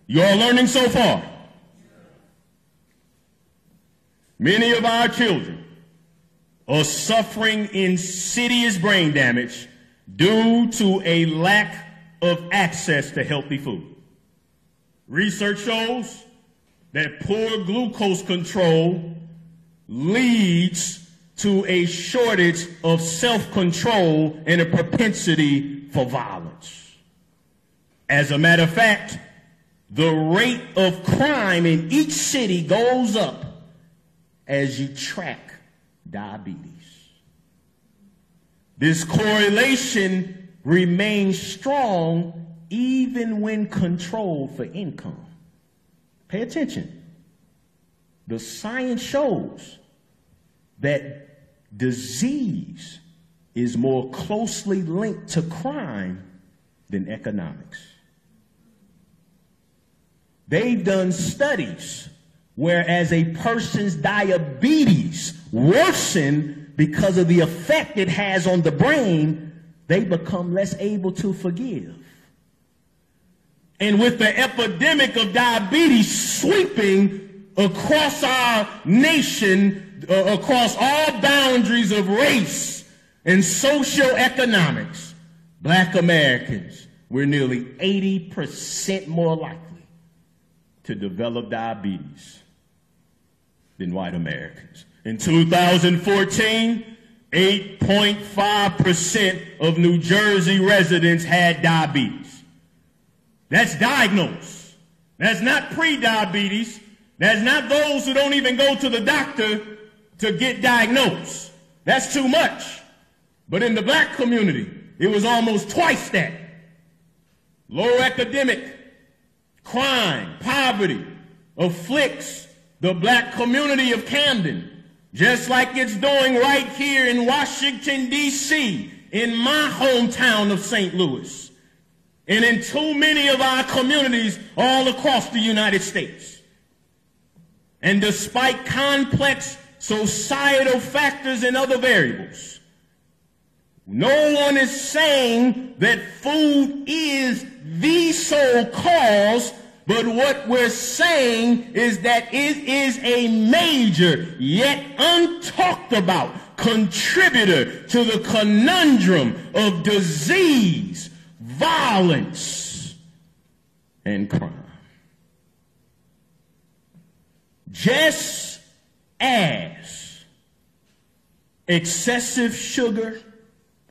You all learning so far? Many of our children are suffering insidious brain damage due to a lack of access to healthy food. Research shows that poor glucose control leads to a shortage of self-control and a propensity for violence. As a matter of fact, the rate of crime in each city goes up as you track diabetes. This correlation remains strong even when controlled for income. Pay attention. The science shows that disease is more closely linked to crime than economics. They've done studies whereas a person's diabetes worsen because of the effect it has on the brain, they become less able to forgive. And with the epidemic of diabetes sweeping across our nation, across all boundaries of race and socioeconomics, black Americans, we're nearly 80% more likely to develop diabetes than white Americans. In 2014, 8.5% of New Jersey residents had diabetes. That's diagnosed. That's not pre-diabetes. That's not those who don't even go to the doctor to get diagnosed. That's too much. But in the black community, it was almost twice that. Low academic, crime, poverty afflicts the black community of Camden, just like it's doing right here in Washington, D.C., in my hometown of St. Louis, and in too many of our communities all across the United States. And despite complex societal factors and other variables, no one is saying that food is the sole cause, but what we're saying is that it is a major, yet untalked about, contributor to the conundrum of disease, violence, and crime. Just as excessive sugar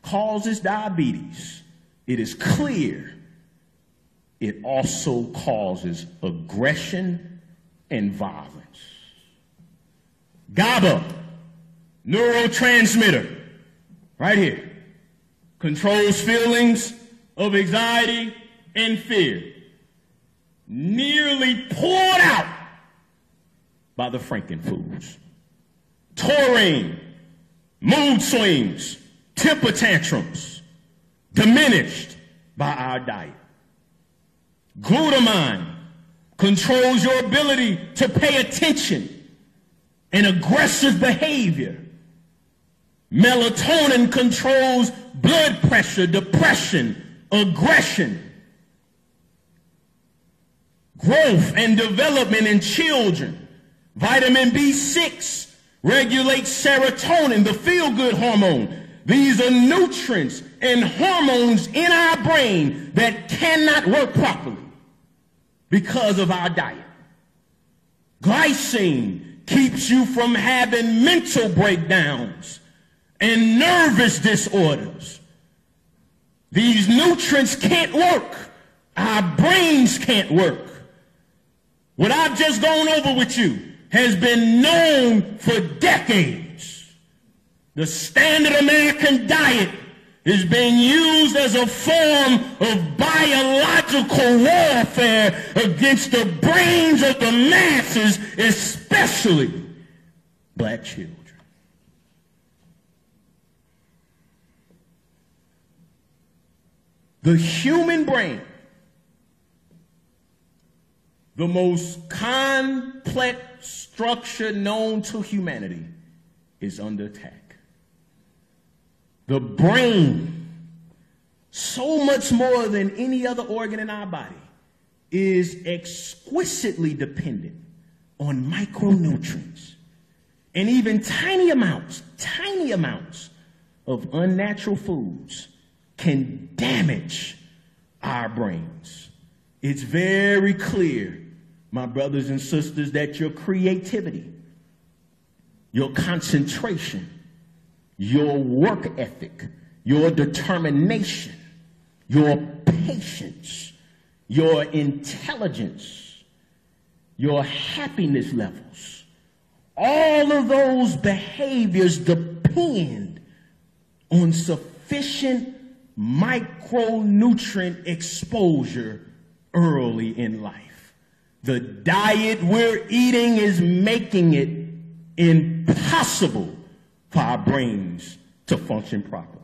causes diabetes, it is clear it also causes aggression and violence. GABA, neurotransmitter, right here, controls feelings of anxiety and fear, nearly poured out by the frankenfoods. Taurine, mood swings, temper tantrums, diminished by our diet. Glutamine controls your ability to pay attention and aggressive behavior. Melatonin controls blood pressure, depression, aggression, growth and development in children. Vitamin B6 regulates serotonin, the feel-good hormone. These are nutrients and hormones in our brain that cannot work properly because of our diet. Glycine keeps you from having mental breakdowns and nervous disorders. These nutrients can't work. Our brains can't work. What I've just gone over with you has been known for decades. The standard American diet is being used as a form of biological warfare against the brains of the masses, especially black children. The human brain, the most complex structure known to humanity, is under attack. The brain, so much more than any other organ in our body, is exquisitely dependent on micronutrients. And even tiny amounts of unnatural foods can damage our brains. It's very clear, my brothers and sisters, that your creativity, your concentration, your work ethic, your determination, your patience, your intelligence, your happiness levels, all of those behaviors depend on sufficient micronutrient exposure early in life. The diet we're eating is making it impossible for our brains to function properly.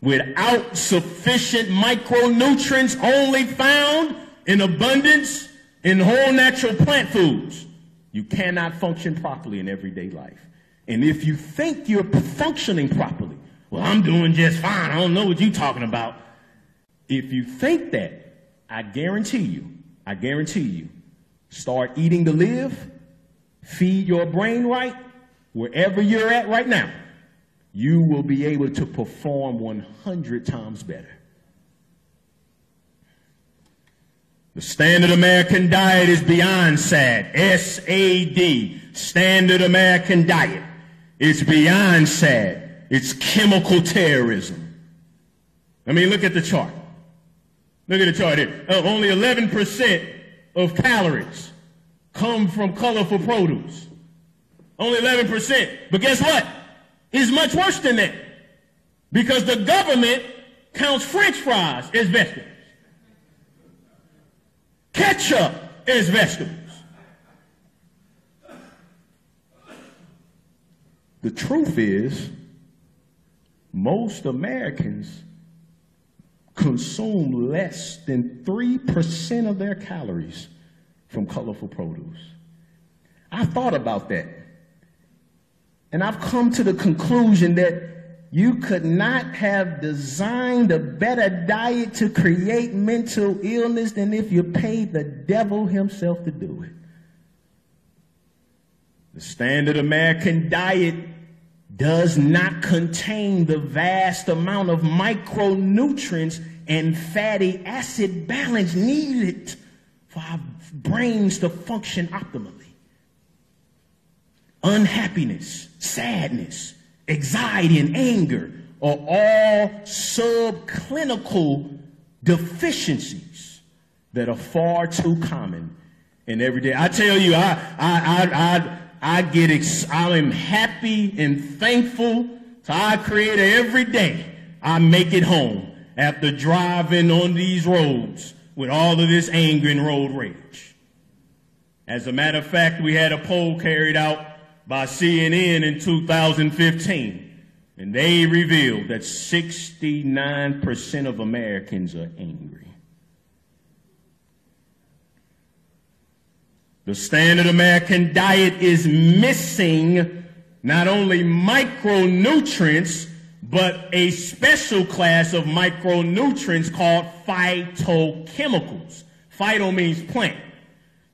Without sufficient micronutrients only found in abundance in whole natural plant foods, you cannot function properly in everyday life. And if you think you're functioning properly, well, I'm doing just fine, I don't know what you're talking about. If you think that, I guarantee you, start eating to live, feed your brain right, wherever you're at right now, you will be able to perform 100 times better. The standard American diet is beyond sad. S-A-D, standard American diet. It's beyond sad. It's chemical terrorism. I mean, look at the chart. Look at the chart here. Only 11% of calories come from colorful produce. Only 11%. But guess what? It's much worse than that. Because the government counts French fries as vegetables. Ketchup as vegetables. The truth is, most Americans consume less than 3% of their calories from colorful produce. I thought about that. And I've come to the conclusion that you could not have designed a better diet to create mental illness than if you paid the devil himself to do it. The standard American diet does not contain the vast amount of micronutrients and fatty acid balance needed for our brains to function optimally. Unhappiness, sadness, anxiety, and anger are all subclinical deficiencies that are far too common in everyday. I tell you, I am happy and thankful to our Creator every day. I make it home after driving on these roads with all of this anger and road rage. As a matter of fact, we had a poll carried out by CNN in 2015, and they revealed that 69% of Americans are angry. The standard American diet is missing not only micronutrients, but a special class of micronutrients called phytochemicals. Phyto means plant.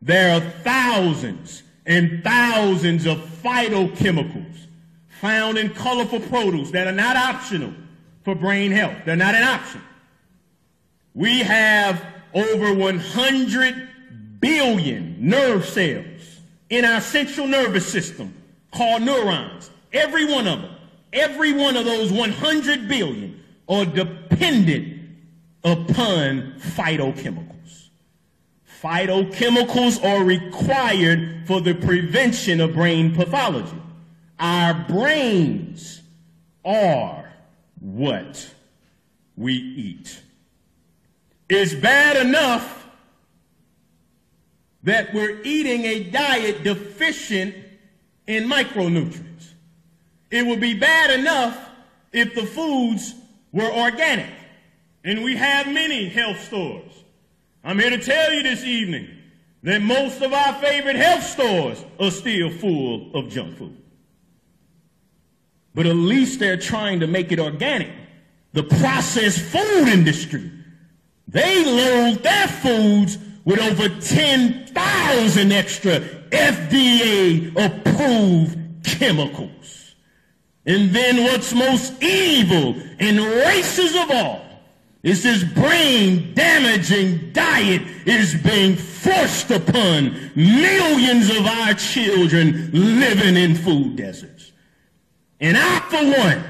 There are thousands and thousands of phytochemicals found in colorful produce that are not optional for brain health. They're not an option. We have over 100 billion nerve cells in our central nervous system called neurons. Every one of them, every one of those 100 billion are dependent upon phytochemicals. Phytochemicals are required for the prevention of brain pathology. Our brains are what we eat. It's bad enough that we're eating a diet deficient in micronutrients. It would be bad enough if the foods were organic. and we have many health stores. I'm here to tell you this evening that most of our favorite health stores are still full of junk food. But at least they're trying to make it organic. The processed food industry, they load their foods with over 10,000 extra FDA-approved chemicals. And then what's most evil and racist of all is this brain-damaging diet is being forced upon millions of our children living in food deserts. And I, for one,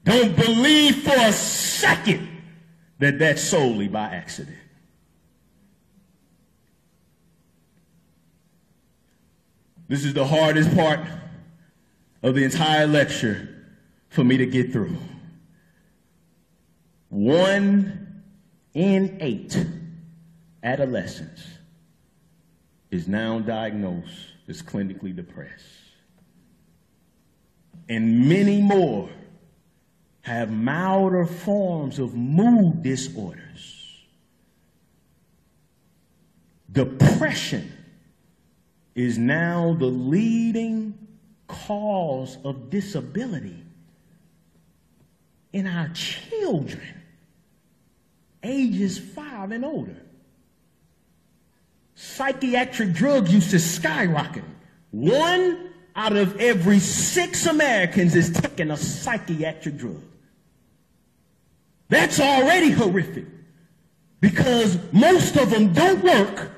don't believe for a second that that's solely by accident. This is the hardest part of the entire lecture for me to get through. 1 in 8 adolescents is now diagnosed as clinically depressed. And many more have milder forms of mood disorders. Depression is now the leading cause of disability in our children, ages 5 and older. Psychiatric drug use is skyrocketing. 1 out of every 6 Americans is taking a psychiatric drug. That's already horrific because most of them don't work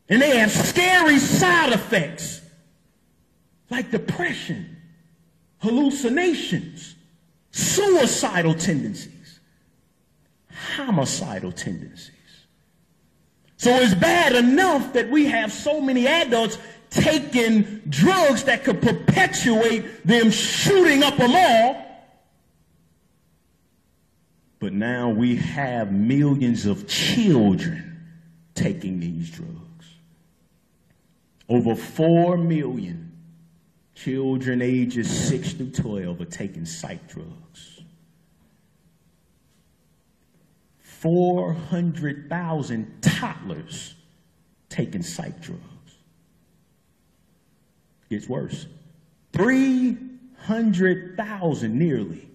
and they have scary side effects like depression, hallucinations, suicidal tendencies, homicidal tendencies. So it's bad enough that we have so many adults taking drugs that could perpetuate them shooting up a mall. But now we have millions of children taking these drugs. Over 4 million children ages 6 through 12 are taking psych drugs. 400,000 toddlers taking psych drugs. Gets worse. 300,000 nearly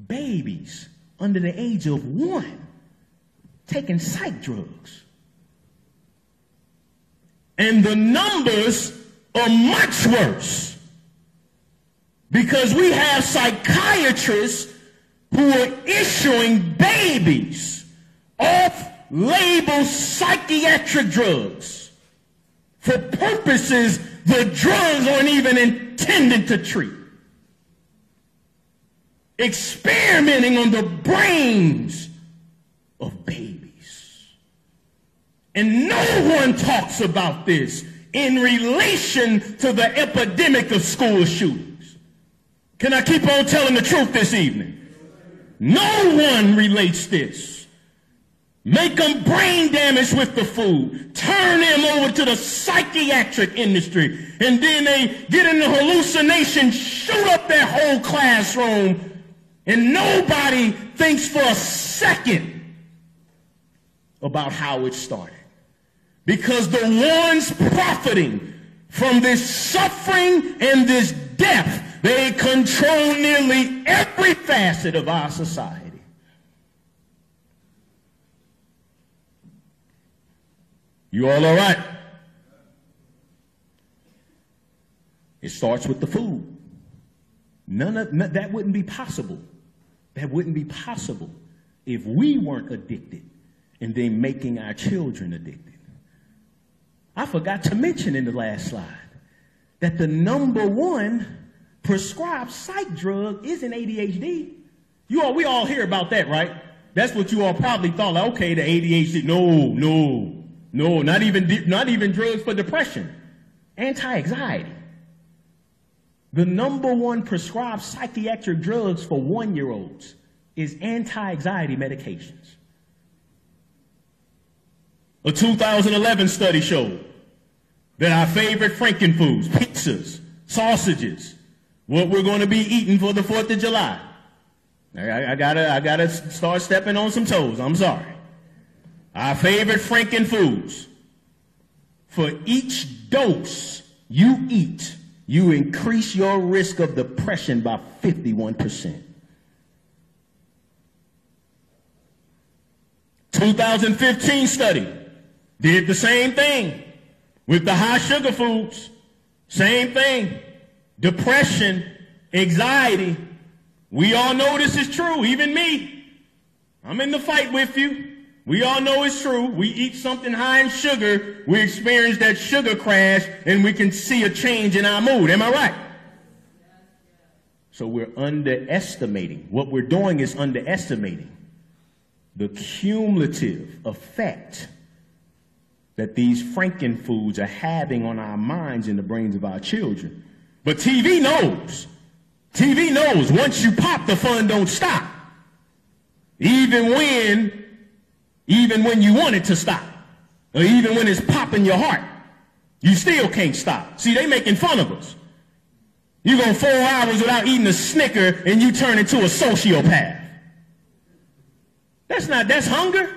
babies under the age of 1 taking psych drugs. And the numbers are much worse because we have psychiatrists who are issuing babies off-label psychiatric drugs for purposes the drugs aren't even intended to treat. Experimenting on the brains of babies. And no one talks about this in relation to the epidemic of school shootings. Can I keep on telling the truth this evening? No one relates this. Make them brain damage with the food. Turn them over to the psychiatric industry. And then they get in the hallucination, shoot up their whole classroom. And nobody thinks for a second about how it started. Because the ones profiting from this suffering and this death, they control nearly every facet of our society. You all right? It starts with the food. That wouldn't be possible. That wouldn't be possible if we weren't addicted and then making our children addicted. I forgot to mention in the last slide that the #1 prescribed psych drug isn't ADHD. We all hear about that, right? That's what you all probably thought, like, okay, the ADHD. No, not even drugs for depression. Anti-anxiety. The #1 prescribed psychiatric drugs for 1-year-olds is anti-anxiety medications. A 2011 study showed that our favorite frankenfoods, pizzas, sausages, what we're going to be eating for the 4th of July, I gotta start stepping on some toes. I'm sorry. Our favorite Franken foods. For each dose you eat, you increase your risk of depression by 51%. 2015 study did the same thing with the high sugar foods. Same thing. Depression, anxiety. We all know this is true, even me. I'm in the fight with you. We all know it's true. We eat something high in sugar, we experience that sugar crash, and we can see a change in our mood. Am I right? So we're underestimating. What we're doing is underestimating the cumulative effect that these Franken foods are having on our minds and the brains of our children. But TV knows. TV knows once you pop, the fun don't stop. Even when you want it to stop, or even when it's popping your heart, you still can't stop. See, they making fun of us. You go 4 hours without eating a Snicker and you turn into a sociopath. That's hunger.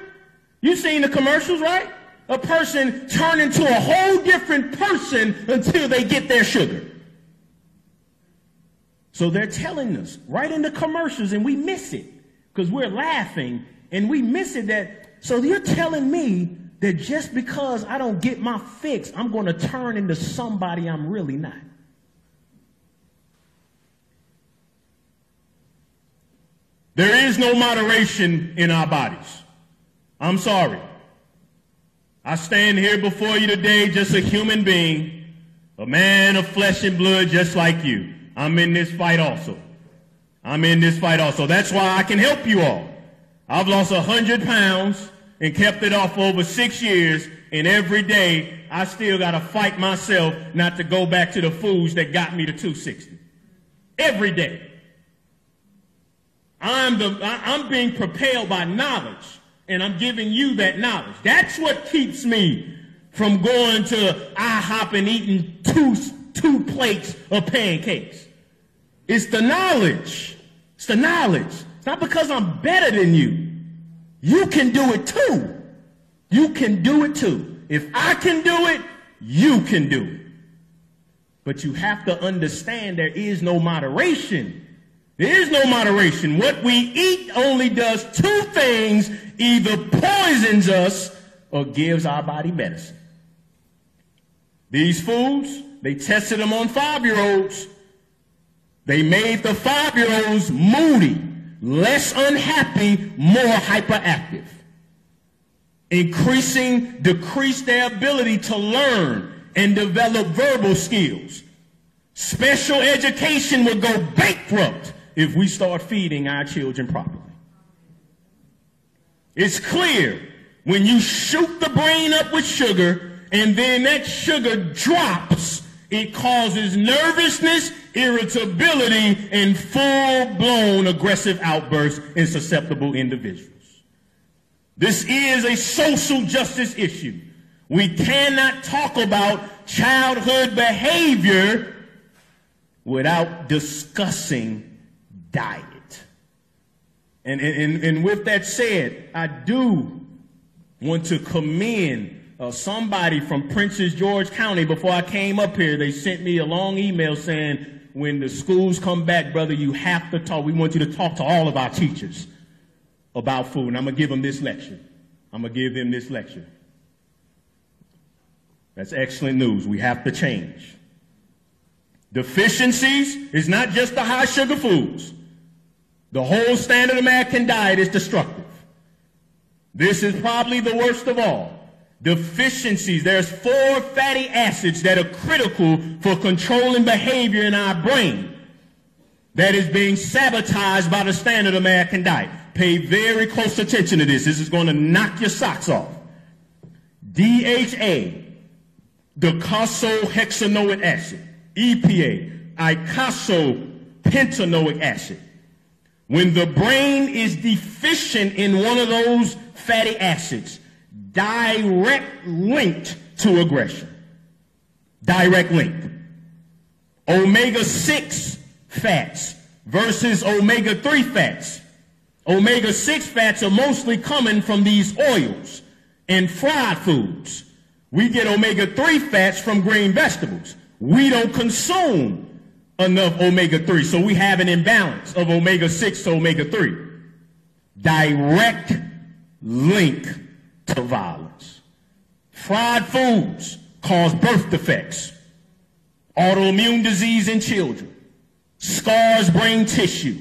You've seen the commercials, right? A person turn into a whole different person until they get their sugar. So they're telling us right in the commercials, and we miss it because we're laughing and we miss it so you're telling me that just because I don't get my fix, I'm going to turn into somebody I'm really not. There is no moderation in our bodies. I'm sorry. I stand here before you today just a human being, a man of flesh and blood just like you. I'm in this fight also. That's why I can help you all. I've lost 100 pounds and kept it off for over 6 years, and every day I still got to fight myself not to go back to the foods that got me to 260. Every day. I'm being propelled by knowledge, and I'm giving you that knowledge. That's what keeps me from going to IHOP and eating two plates of pancakes. It's the knowledge. It's the knowledge. It's not because I'm better than you. You can do it too. You can do it too. If I can do it, you can do it. But you have to understand there is no moderation. There is no moderation. What we eat only does two things: either poisons us or gives our body medicine. These foods, they tested them on 5-year-olds. They made the 5-year-olds moody, less unhappy, more hyperactive. Decreased their ability to learn and develop verbal skills. Special education would go bankrupt if we start feeding our children properly. It's clear when you shoot the brain up with sugar and then that sugar drops, it causes nervousness, irritability, and full-blown aggressive outbursts in susceptible individuals. This is a social justice issue. We cannot talk about childhood behavior without discussing diet. And with that said, I do want to commend somebody from Prince George County. Before I came up here, they sent me a long email saying, when the schools come back, brother, you have to talk. We want you to talk to all of our teachers about food. And I'm going to give them this lecture. That's excellent news. We have to change. Deficiencies is not just the high sugar foods. The whole standard American diet is destructive. This is probably the worst of all. Deficiencies. There's 4 fatty acids that are critical for controlling behavior in our brain that is being sabotaged by the standard American diet. Pay very close attention to this. This is going to knock your socks off. DHA, docosahexaenoic acid. EPA, eicosapentaenoic acid. When the brain is deficient in one of those fatty acids, direct linked to aggression. Direct link. Omega-6 fats versus omega-3 fats. Omega-6 fats are mostly coming from these oils and fried foods. We get omega-3 fats from green vegetables. We don't consume enough omega-3, so we have an imbalance of omega-6 to omega-3. Direct link to violence. Fried foods cause birth defects, autoimmune disease in children, scars brain tissue,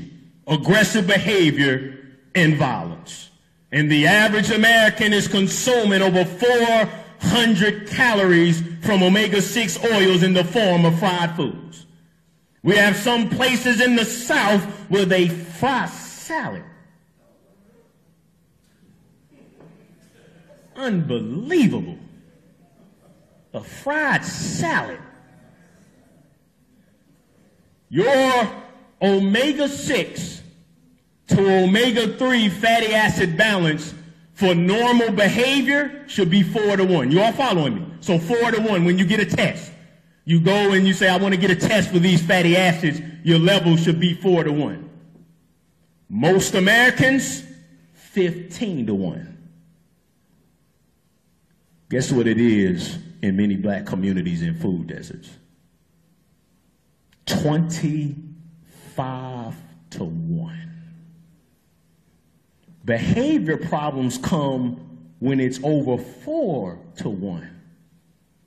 aggressive behavior, and violence. And the average American is consuming over 400 calories from omega-6 oils in the form of fried foods. We have some places in the South where they fry salad. Unbelievable. A fried salad. Your omega-6 to omega-3 fatty acid balance for normal behavior should be 4-to-1. You all following me? So 4-to-1 when you get a test. You go and you say, I want to get a test for these fatty acids, your level should be 4-to-1. Most Americans, 15-to-1. Guess what it is in many black communities in food deserts? 25-to-1. Behavior problems come when it's over 4-to-1.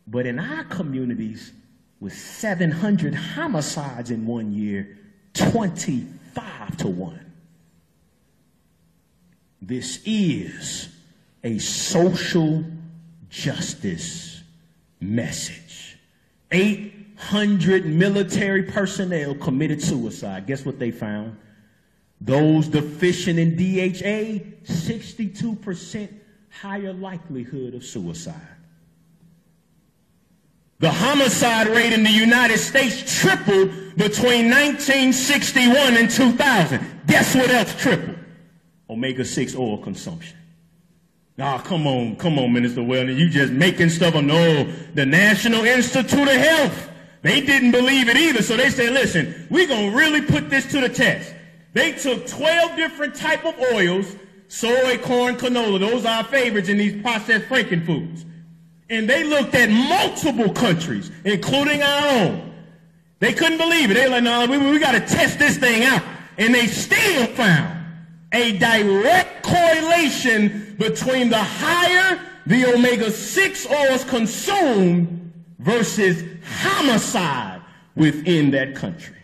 But in our communities, with 700 homicides in 1 year, 25-to-1. This is a social justice message. 800 military personnel committed suicide. Guess what they found? Those deficient in DHA, 62% higher likelihood of suicide. The homicide rate in the United States tripled between 1961 and 2000. Guess what else tripled? Omega-6 oil consumption. Nah, come on, Minister Weldon. You just making stuff up. No, the National Institute of Health, they didn't believe it either. So they said, listen, we're going to really put this to the test. They took 12 different type of oils, soy, corn, canola. Those are our favorites in these processed frankenfoods. And they looked at multiple countries, including our own. They couldn't believe it. They were like, no, we got to test this thing out. And they still found a direct correlation between the higher the omega-6 oils consumed versus homicide within that country.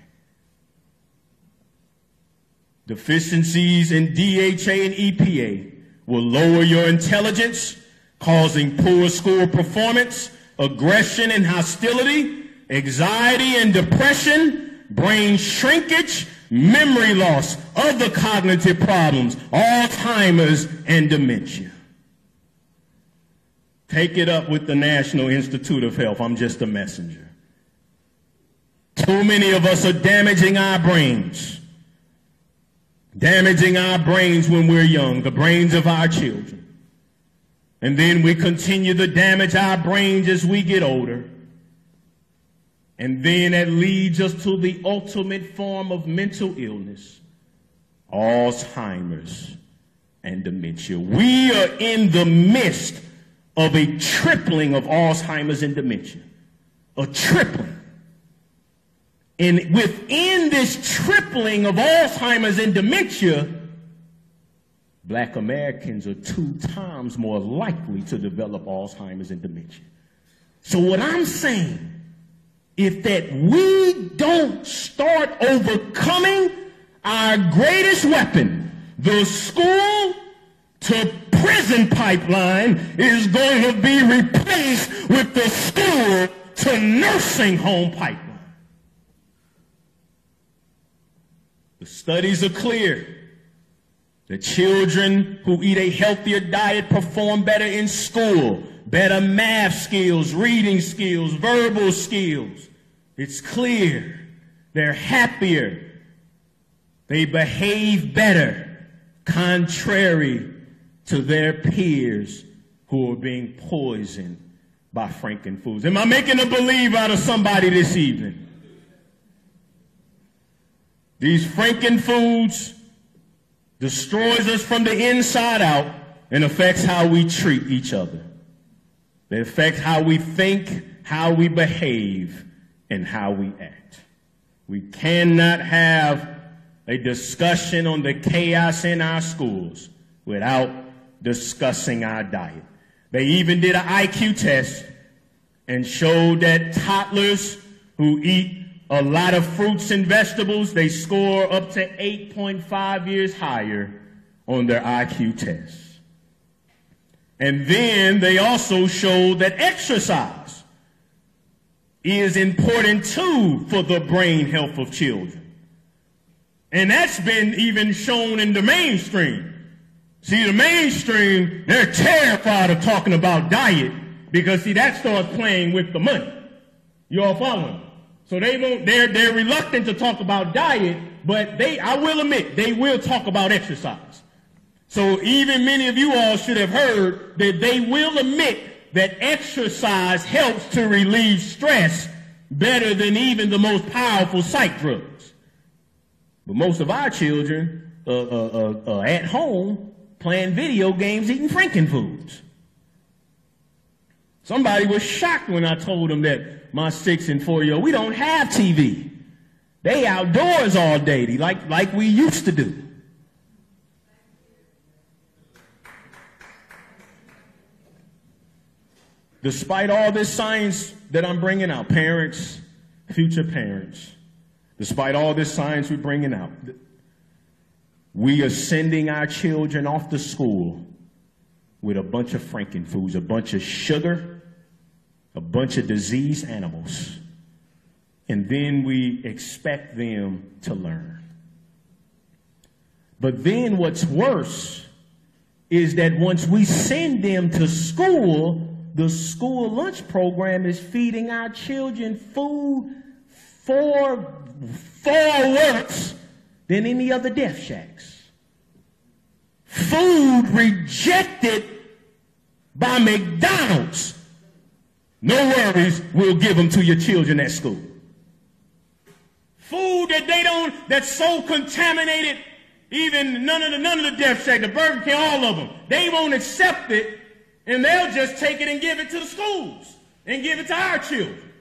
Deficiencies in DHA and EPA will lower your intelligence, causing poor school performance, aggression and hostility, anxiety and depression, brain shrinkage, memory loss, other cognitive problems, Alzheimer's, and dementia. Take it up with the National Institute of Health. I'm just a messenger. Too many of us are damaging our brains. Damaging our brains when we're young, the brains of our children. And then we continue to damage our brains as we get older. And then that leads us to the ultimate form of mental illness, Alzheimer's and dementia. We are in the midst of a tripling of Alzheimer's and dementia. A tripling. And within this tripling of Alzheimer's and dementia, black Americans are 2 times more likely to develop Alzheimer's and dementia. So what I'm saying, if that we don't start overcoming our greatest weapon, the school to prison pipeline is going to be replaced with the school to nursing home pipeline. The studies are clear. The children who eat a healthier diet perform better in school, better math skills, reading skills, verbal skills. It's clear. They're happier. They behave better, contrary to their peers who are being poisoned by frankenfoods. Am I making a believe out of somebody this evening? These frankenfoods destroys us from the inside out, and affects how we treat each other. They affect how we think, how we behave, and how we act. We cannot have a discussion on the chaos in our schools without discussing our diet. They even did an IQ test and showed that toddlers who eat a lot of fruits and vegetables, they score up to 8.5 years higher on their IQ test. And then they also showed that exercise is important too for the brain health of children. And that's been even shown in the mainstream. See, the mainstream, they're terrified of talking about diet because, see, that starts playing with the money. You all following? So they're reluctant to talk about diet, but I will admit, they will talk about exercise. So even many of you all should have heard that they will admit that exercise helps to relieve stress better than even the most powerful psych drugs. But most of our children are at home playing video games, eating Frankenfoods. Somebody was shocked when I told them that my 6 and 4-year-old, we don't have TV. They outdoors all day, like we used to do. Despite all this science that I'm bringing out, parents, future parents, despite all this science we're bringing out, we are sending our children off to school with a bunch of Frankenfoods, a bunch of sugar, a bunch of diseased animals. And then we expect them to learn. But then what's worse is that once we send them to school, the school lunch program is feeding our children food far worse than any other death shacks. Food rejected by McDonald's. No worries, we'll give them to your children at school. Food that that's so contaminated, even none of the death shack, the Burger King, all of them, they won't accept it. And they'll just take it and give it to the schools and give it to our children.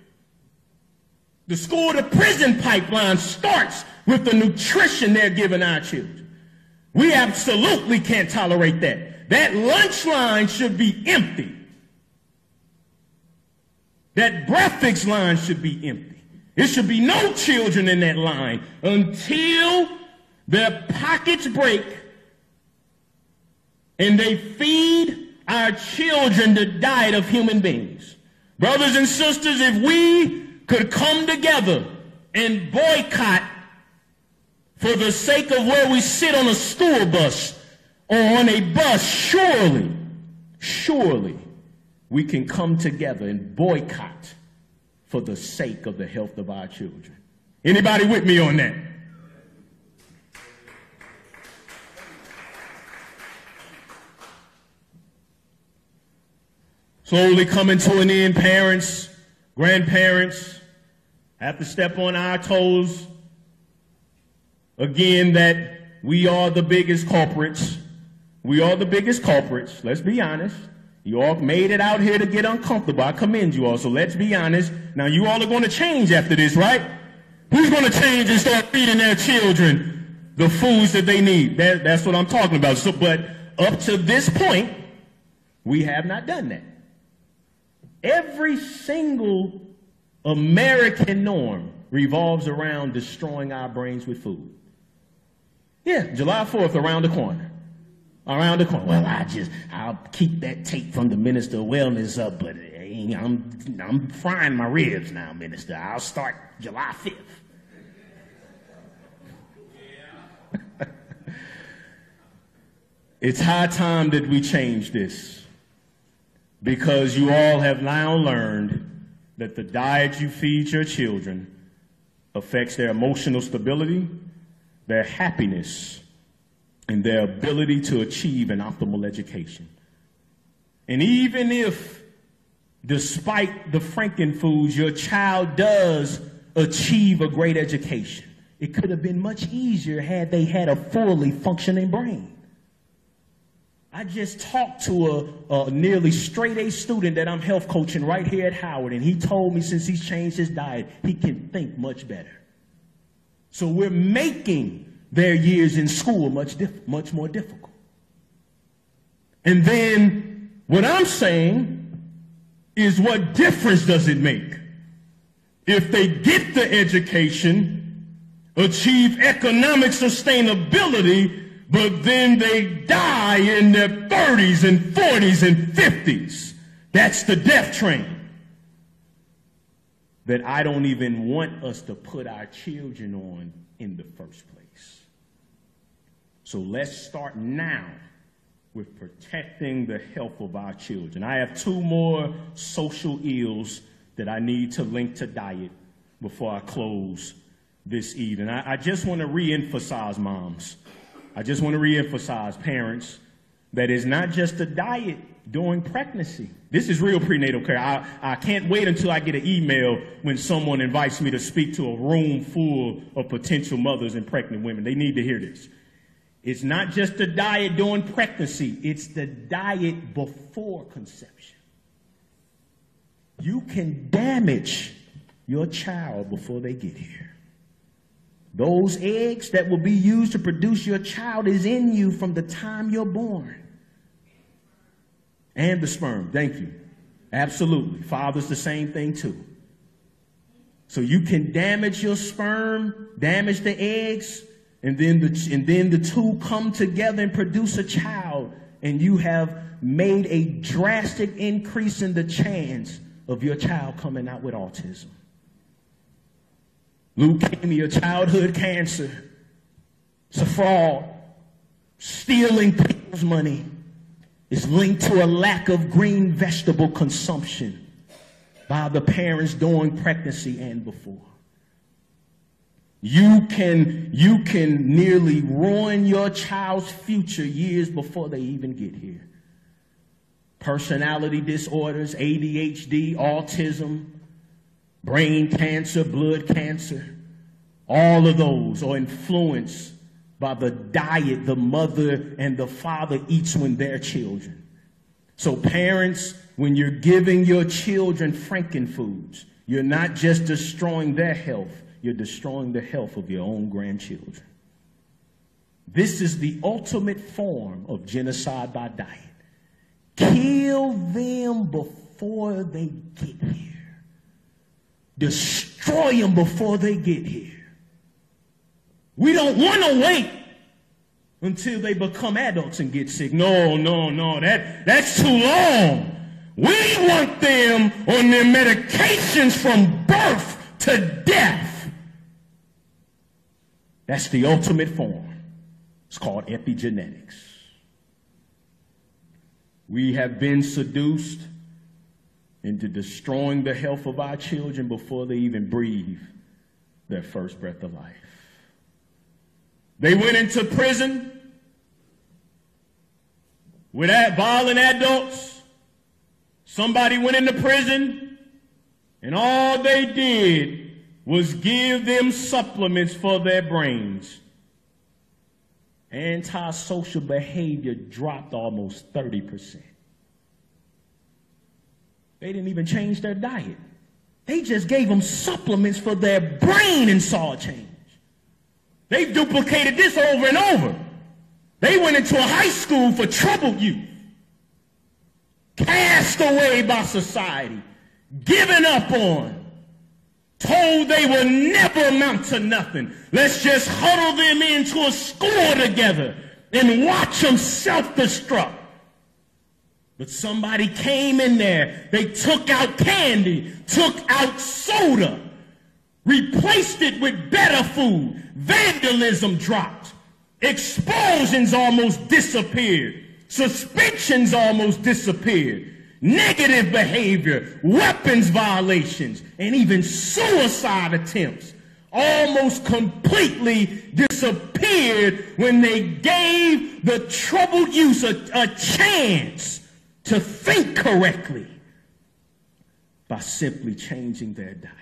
The school to prison pipeline starts with the nutrition they're giving our children. We absolutely can't tolerate that. That lunch line should be empty. That breakfast line should be empty. There should be no children in that line until their pockets break and they feed our children the diet of human beings. Brothers and sisters, if we could come together and boycott for the sake of where we sit on a school bus or on a bus, surely we can come together and boycott for the sake of the health of our children. Anybody with me on that? Slowly coming to an end, parents, grandparents have to step on our toes again that we are the biggest culprits. We are the biggest culprits. Let's be honest. You all made it out here to get uncomfortable. I commend you all. So let's be honest. Now you all are going to change after this, right? Who's going to change and start feeding their children the foods that they need? That's what I'm talking about. So, but up to this point, we have not done that. Every single American norm revolves around destroying our brains with food. Yeah, July 4th around the corner. Around the corner. Well, I'll keep that tape from the Minister of Wellness up, but I'm frying my ribs now, Minister. I'll start July 5th. It's high time that we change this. Because you all have now learned that the diet you feed your children affects their emotional stability, their happiness, and their ability to achieve an optimal education. And even if, despite the Frankenfoods, your child does achieve a great education, It could have been much easier had they had a fully functioning brain. I just talked to a nearly straight A student that I'm health coaching right here at Howard, and he told me since he's changed his diet, he can think much better. So we're making their years in school much more difficult. And then what I'm saying is, what difference does it make if they get the education, achieve economic sustainability, but then they die in their 30s and 40s and 50s? That's the death train that I don't even want us to put our children on in the first place. So let's start now with protecting the health of our children. I have two more social ills that I need to link to diet before I close this evening. I just want to reemphasize, moms. I just want to reemphasize, parents, that it's not just a diet during pregnancy. This is real prenatal care. I can't wait until I get an email when someone invites me to speak to a room full of potential mothers and pregnant women. They need to hear this. It's not just the diet during pregnancy. It's the diet before conception. You can damage your child before they get here. Those eggs that will be used to produce your child is in you from the time you're born. And the sperm, thank you. Absolutely. Father's the same thing too. So you can damage your sperm, damage the eggs, and then the two come together and produce a child, and you have made a drastic increase in the chance of your child coming out with autism, leukemia, childhood cancer. It's a fraud. Stealing people's money is linked to a lack of green vegetable consumption by the parents during pregnancy and before. You can nearly ruin your child's future years before they even get here. Personality disorders, ADHD, autism, brain cancer, blood cancer, all of those are influenced by the diet the mother and the father eats when they're children. So parents, when you're giving your children frankenfoods, you're not just destroying their health, you're destroying the health of your own grandchildren. This is the ultimate form of genocide by diet. Kill them before they get here. Destroy them before they get here. We don't want to wait until they become adults and get sick. No, that's too long. We want them on their medications from birth to death. That's the ultimate form. It's called epigenetics. We have been seduced into destroying the health of our children before they even breathe their first breath of life. They went into prison with violent adults. Somebody went into prison, and all they did was give them supplements for their brains. Antisocial behavior dropped almost 30%. They didn't even change their diet. They just gave them supplements for their brain and saw a change. They duplicated this over and over. They went into a high school for troubled youth, cast away by society, given up on, told they will never amount to nothing. Let's just huddle them into a school together and watch them self-destruct. But somebody came in there. They took out candy, took out soda, replaced it with better food. Vandalism dropped. Explosions almost disappeared. Suspensions almost disappeared. Negative behavior, weapons violations, and even suicide attempts almost completely disappeared when they gave the troubled youth a chance to think correctly by simply changing their diet.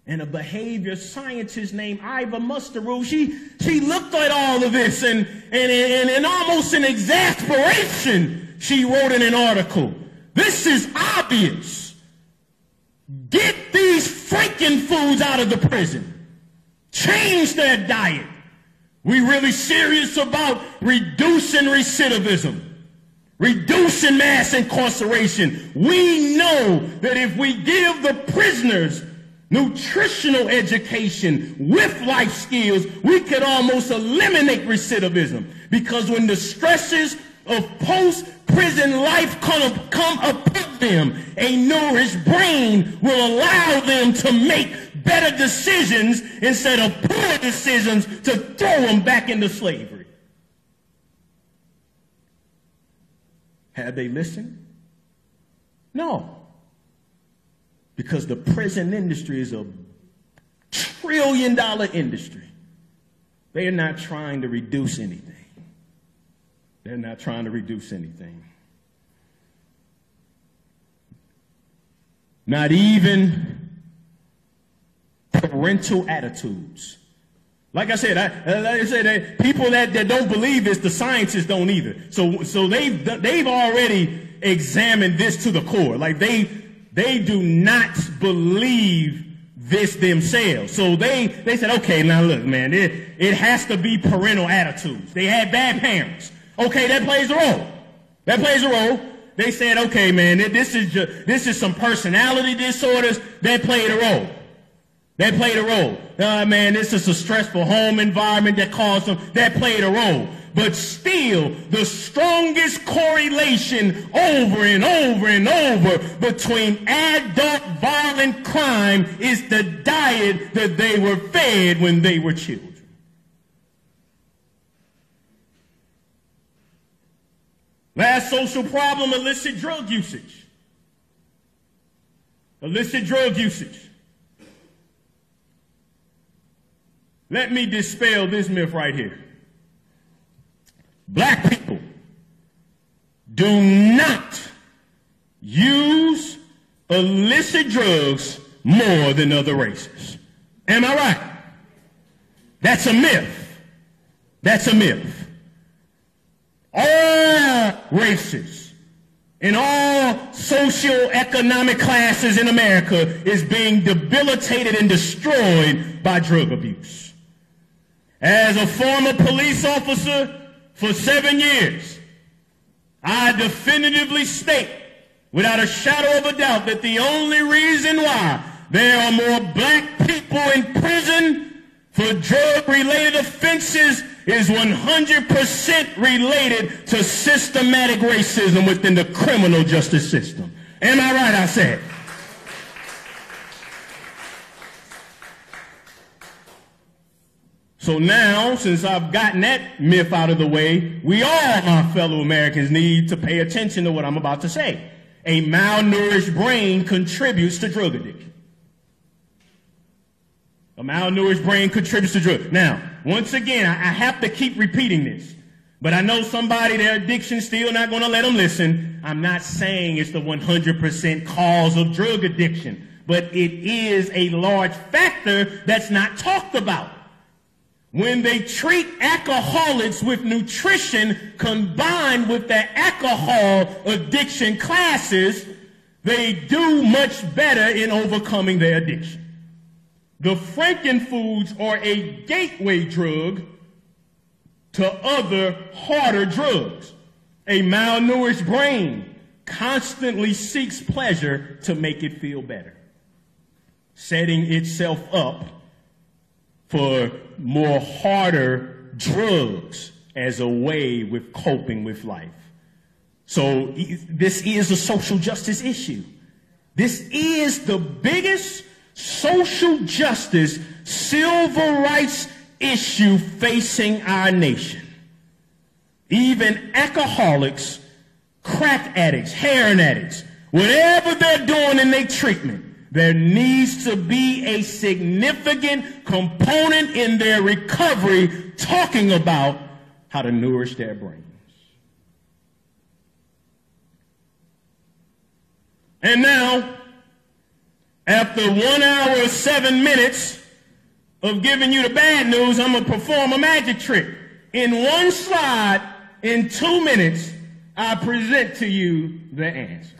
And a behavior scientist named Iva Musteroo, she looked at all of this and almost in exasperation, she wrote in an article, "This is obvious. Get these Frankenfoods out of the prison. Change their diet. We really serious about reducing recidivism, reducing mass incarceration. We know that if we give the prisoners nutritional education with life skills, we could almost eliminate recidivism, because when the stresses of post-prison life come upon them, a nourished brain will allow them to make better decisions instead of poor decisions to throw them back into slavery." Have they listened? No. Because the prison industry is a $1 trillion industry. They are not trying to reduce anything. They're not trying to reduce anything. Not even parental attitudes. Like I said, people that don't believe this, the scientists don't either. So they've already examined this to the core. Like they do not believe this themselves. So they said, okay, now look, man, it has to be parental attitudes. They had bad parents. Okay, that plays a role. That plays a role. They said, okay, man, this is some personality disorders. That played a role. That played a role. Man, this is a stressful home environment that caused them. That played a role. But still, the strongest correlation over and over and over between adult violent crime is the diet that they were fed when they were children. Last social problem, illicit drug usage. Illicit drug usage. Let me dispel this myth right here. Black people do not use illicit drugs more than other races. Am I right? That's a myth. That's a myth. All races and all socioeconomic classes in America is being debilitated and destroyed by drug abuse. As a former police officer for 7 years, I definitively state, without a shadow of a doubt, that the only reason why there are more black people in prison for drug-related offenses is 100% related to systematic racism within the criminal justice system. Am I right, I said? So now, since I've gotten that myth out of the way, we all, my fellow Americans, need to pay attention to what I'm about to say. A malnourished brain contributes to drug addiction. A malnourished brain contributes to drugs. Now, once again, I have to keep repeating this, but I know somebody, their addiction's still not going to let them listen. I'm not saying it's the 100% cause of drug addiction, but it is a large factor that's not talked about. When they treat alcoholics with nutrition combined with their alcohol addiction classes, they do much better in overcoming their addiction. The Frankenfoods are a gateway drug to other harder drugs. A malnourished brain constantly seeks pleasure to make it feel better, setting itself up for more harder drugs as a way with coping with life. So this is a social justice issue. This is the biggest social justice, civil rights issue facing our nation. Even alcoholics, crack addicts, heroin addicts, whatever they're doing in their treatment, there needs to be a significant component in their recovery talking about how to nourish their brains. And now, After 1 hour, 7 minutes of giving you the bad news, I'm going to perform a magic trick. In one slide, in 2 minutes, I present to you the answer.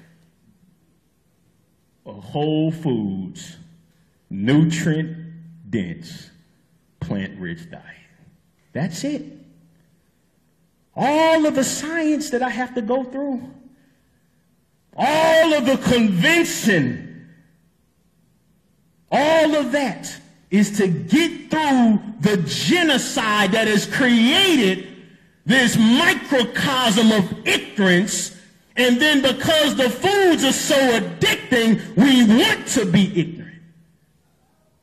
A whole foods, nutrient-dense, plant-rich diet. That's it. All of the science that I have to go through, all of the convincing, all of that is to get through the genocide that has created this microcosm of ignorance, and then because the foods are so addicting, we want to be ignorant.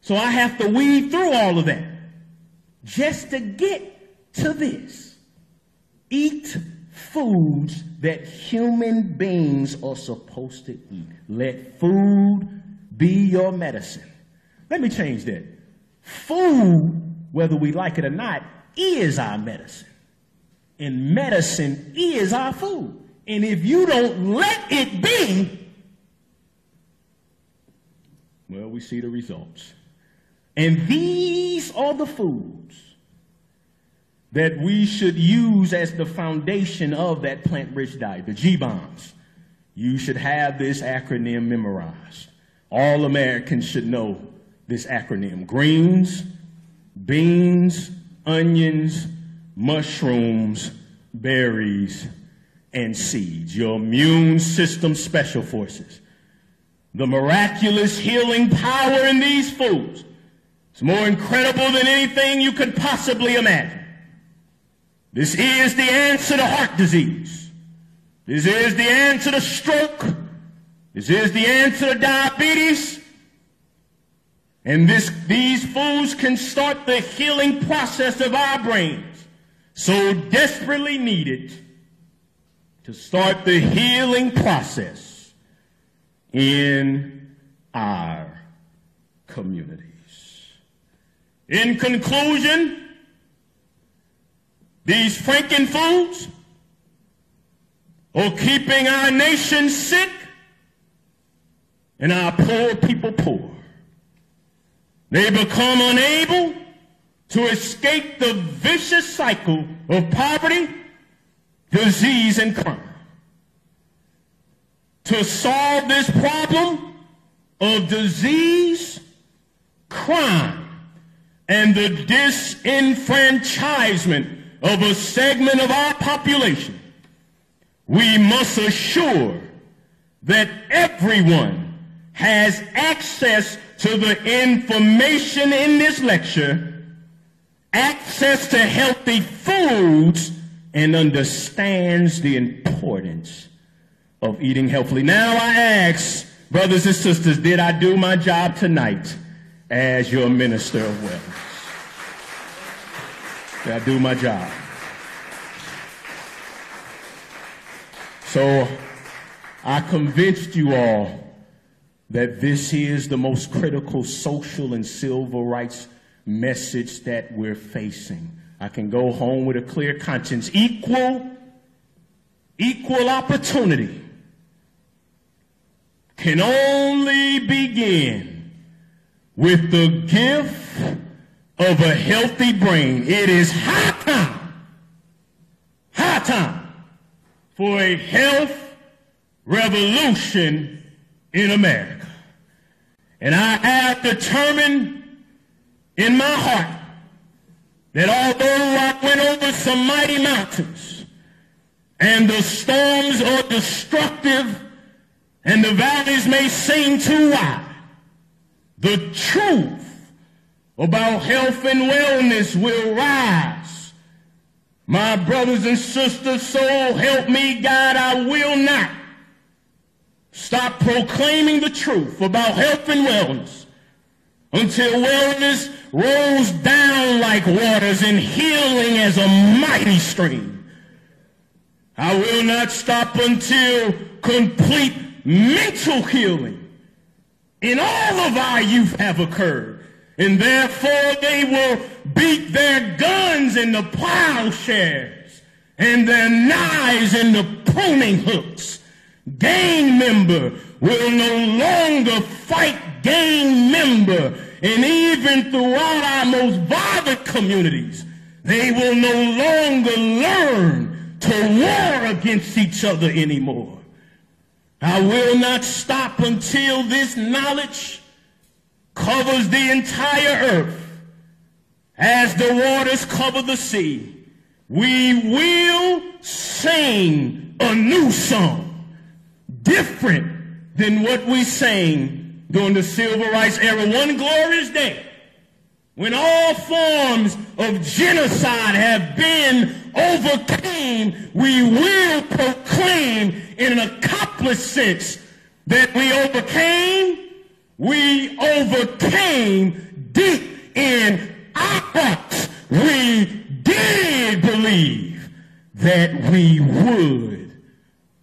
So I have to weed through all of that just to get to this. Eat foods that human beings are supposed to eat. Let food be your medicine. Let me change that. Food, whether we like it or not, is our medicine. And medicine is our food. And if you don't let it be, well, we see the results. And these are the foods that we should use as the foundation of that plant-rich diet, the G-bombs. You should have this acronym memorized. All Americans should know this acronym. Greens, beans, onions, mushrooms, berries, and seeds. Your immune system special forces. The miraculous healing power in these foods is more incredible than anything you could possibly imagine. This is the answer to heart disease. This is the answer to stroke. This is the answer to diabetes. And these foods can start the healing process of our brains, so desperately needed to start the healing process in our communities. In conclusion, these frankenfoods are keeping our nation sick and our poor people poor. They become unable to escape the vicious cycle of poverty, disease, and crime. To solve this problem of disease, crime, and the disenfranchisement of a segment of our population, we must assure that everyone has access to the information in this lecture, access to healthy foods, and understands the importance of eating healthily. Now I ask, brothers and sisters, did I do my job tonight as your minister of wellness? Did I do my job? So I convinced you all that this is the most critical social and civil rights message that we're facing. I can go home with a clear conscience. Equal opportunity can only begin with the gift of a healthy brain. It is high time for a health revolution in America. And I have determined in my heart that although I went over some mighty mountains and the storms are destructive and the valleys may seem too wide, the truth about health and wellness will rise. My brothers and sisters, so help me God, I will not stop proclaiming the truth about health and wellness until wellness rolls down like waters and healing as a mighty stream. I will not stop until complete mental healing in all of our youth have occurred, and therefore they will beat their guns in the plowshares and their knives in the pruning hooks. Gang member will no longer fight gang member, and even throughout our most violent communities, they will no longer learn to war against each other anymore. I will not stop until this knowledge covers the entire earth as the waters cover the sea. We will sing a new song, different than what we sang during the civil rights era. One glorious day, when all forms of genocide have been overcame, we will proclaim in an accomplished sense that we overcame deep in our hearts. We did believe that we would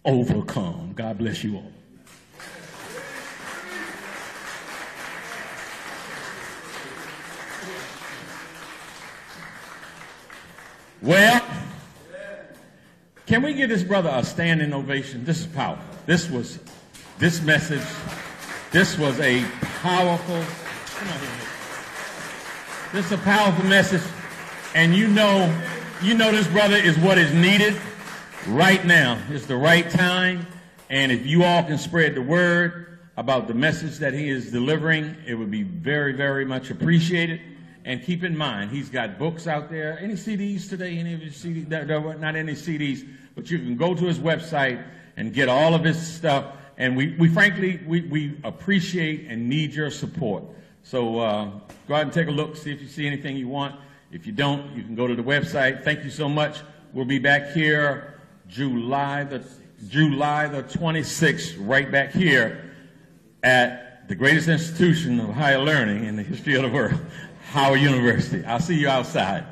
overcome. God bless you all. Well, can we give this brother a standing ovation? This is powerful. This was a powerful, this is a powerful message. And you know this brother is what is needed right now. It's the right time. And if you all can spread the word about the message that he is delivering, it would be very, very much appreciated. And keep in mind, he's got books out there. Any CDs today? Any of his CDs? Not any CDs, but you can go to his website and get all of his stuff. And we frankly appreciate and need your support. So go out and take a look, see if you see anything you want. If you don't, you can go to the website. Thank you so much. We'll be back here July the 26th, right back here at the greatest institution of higher learning in the history of the world, Howard University. I'll see you outside.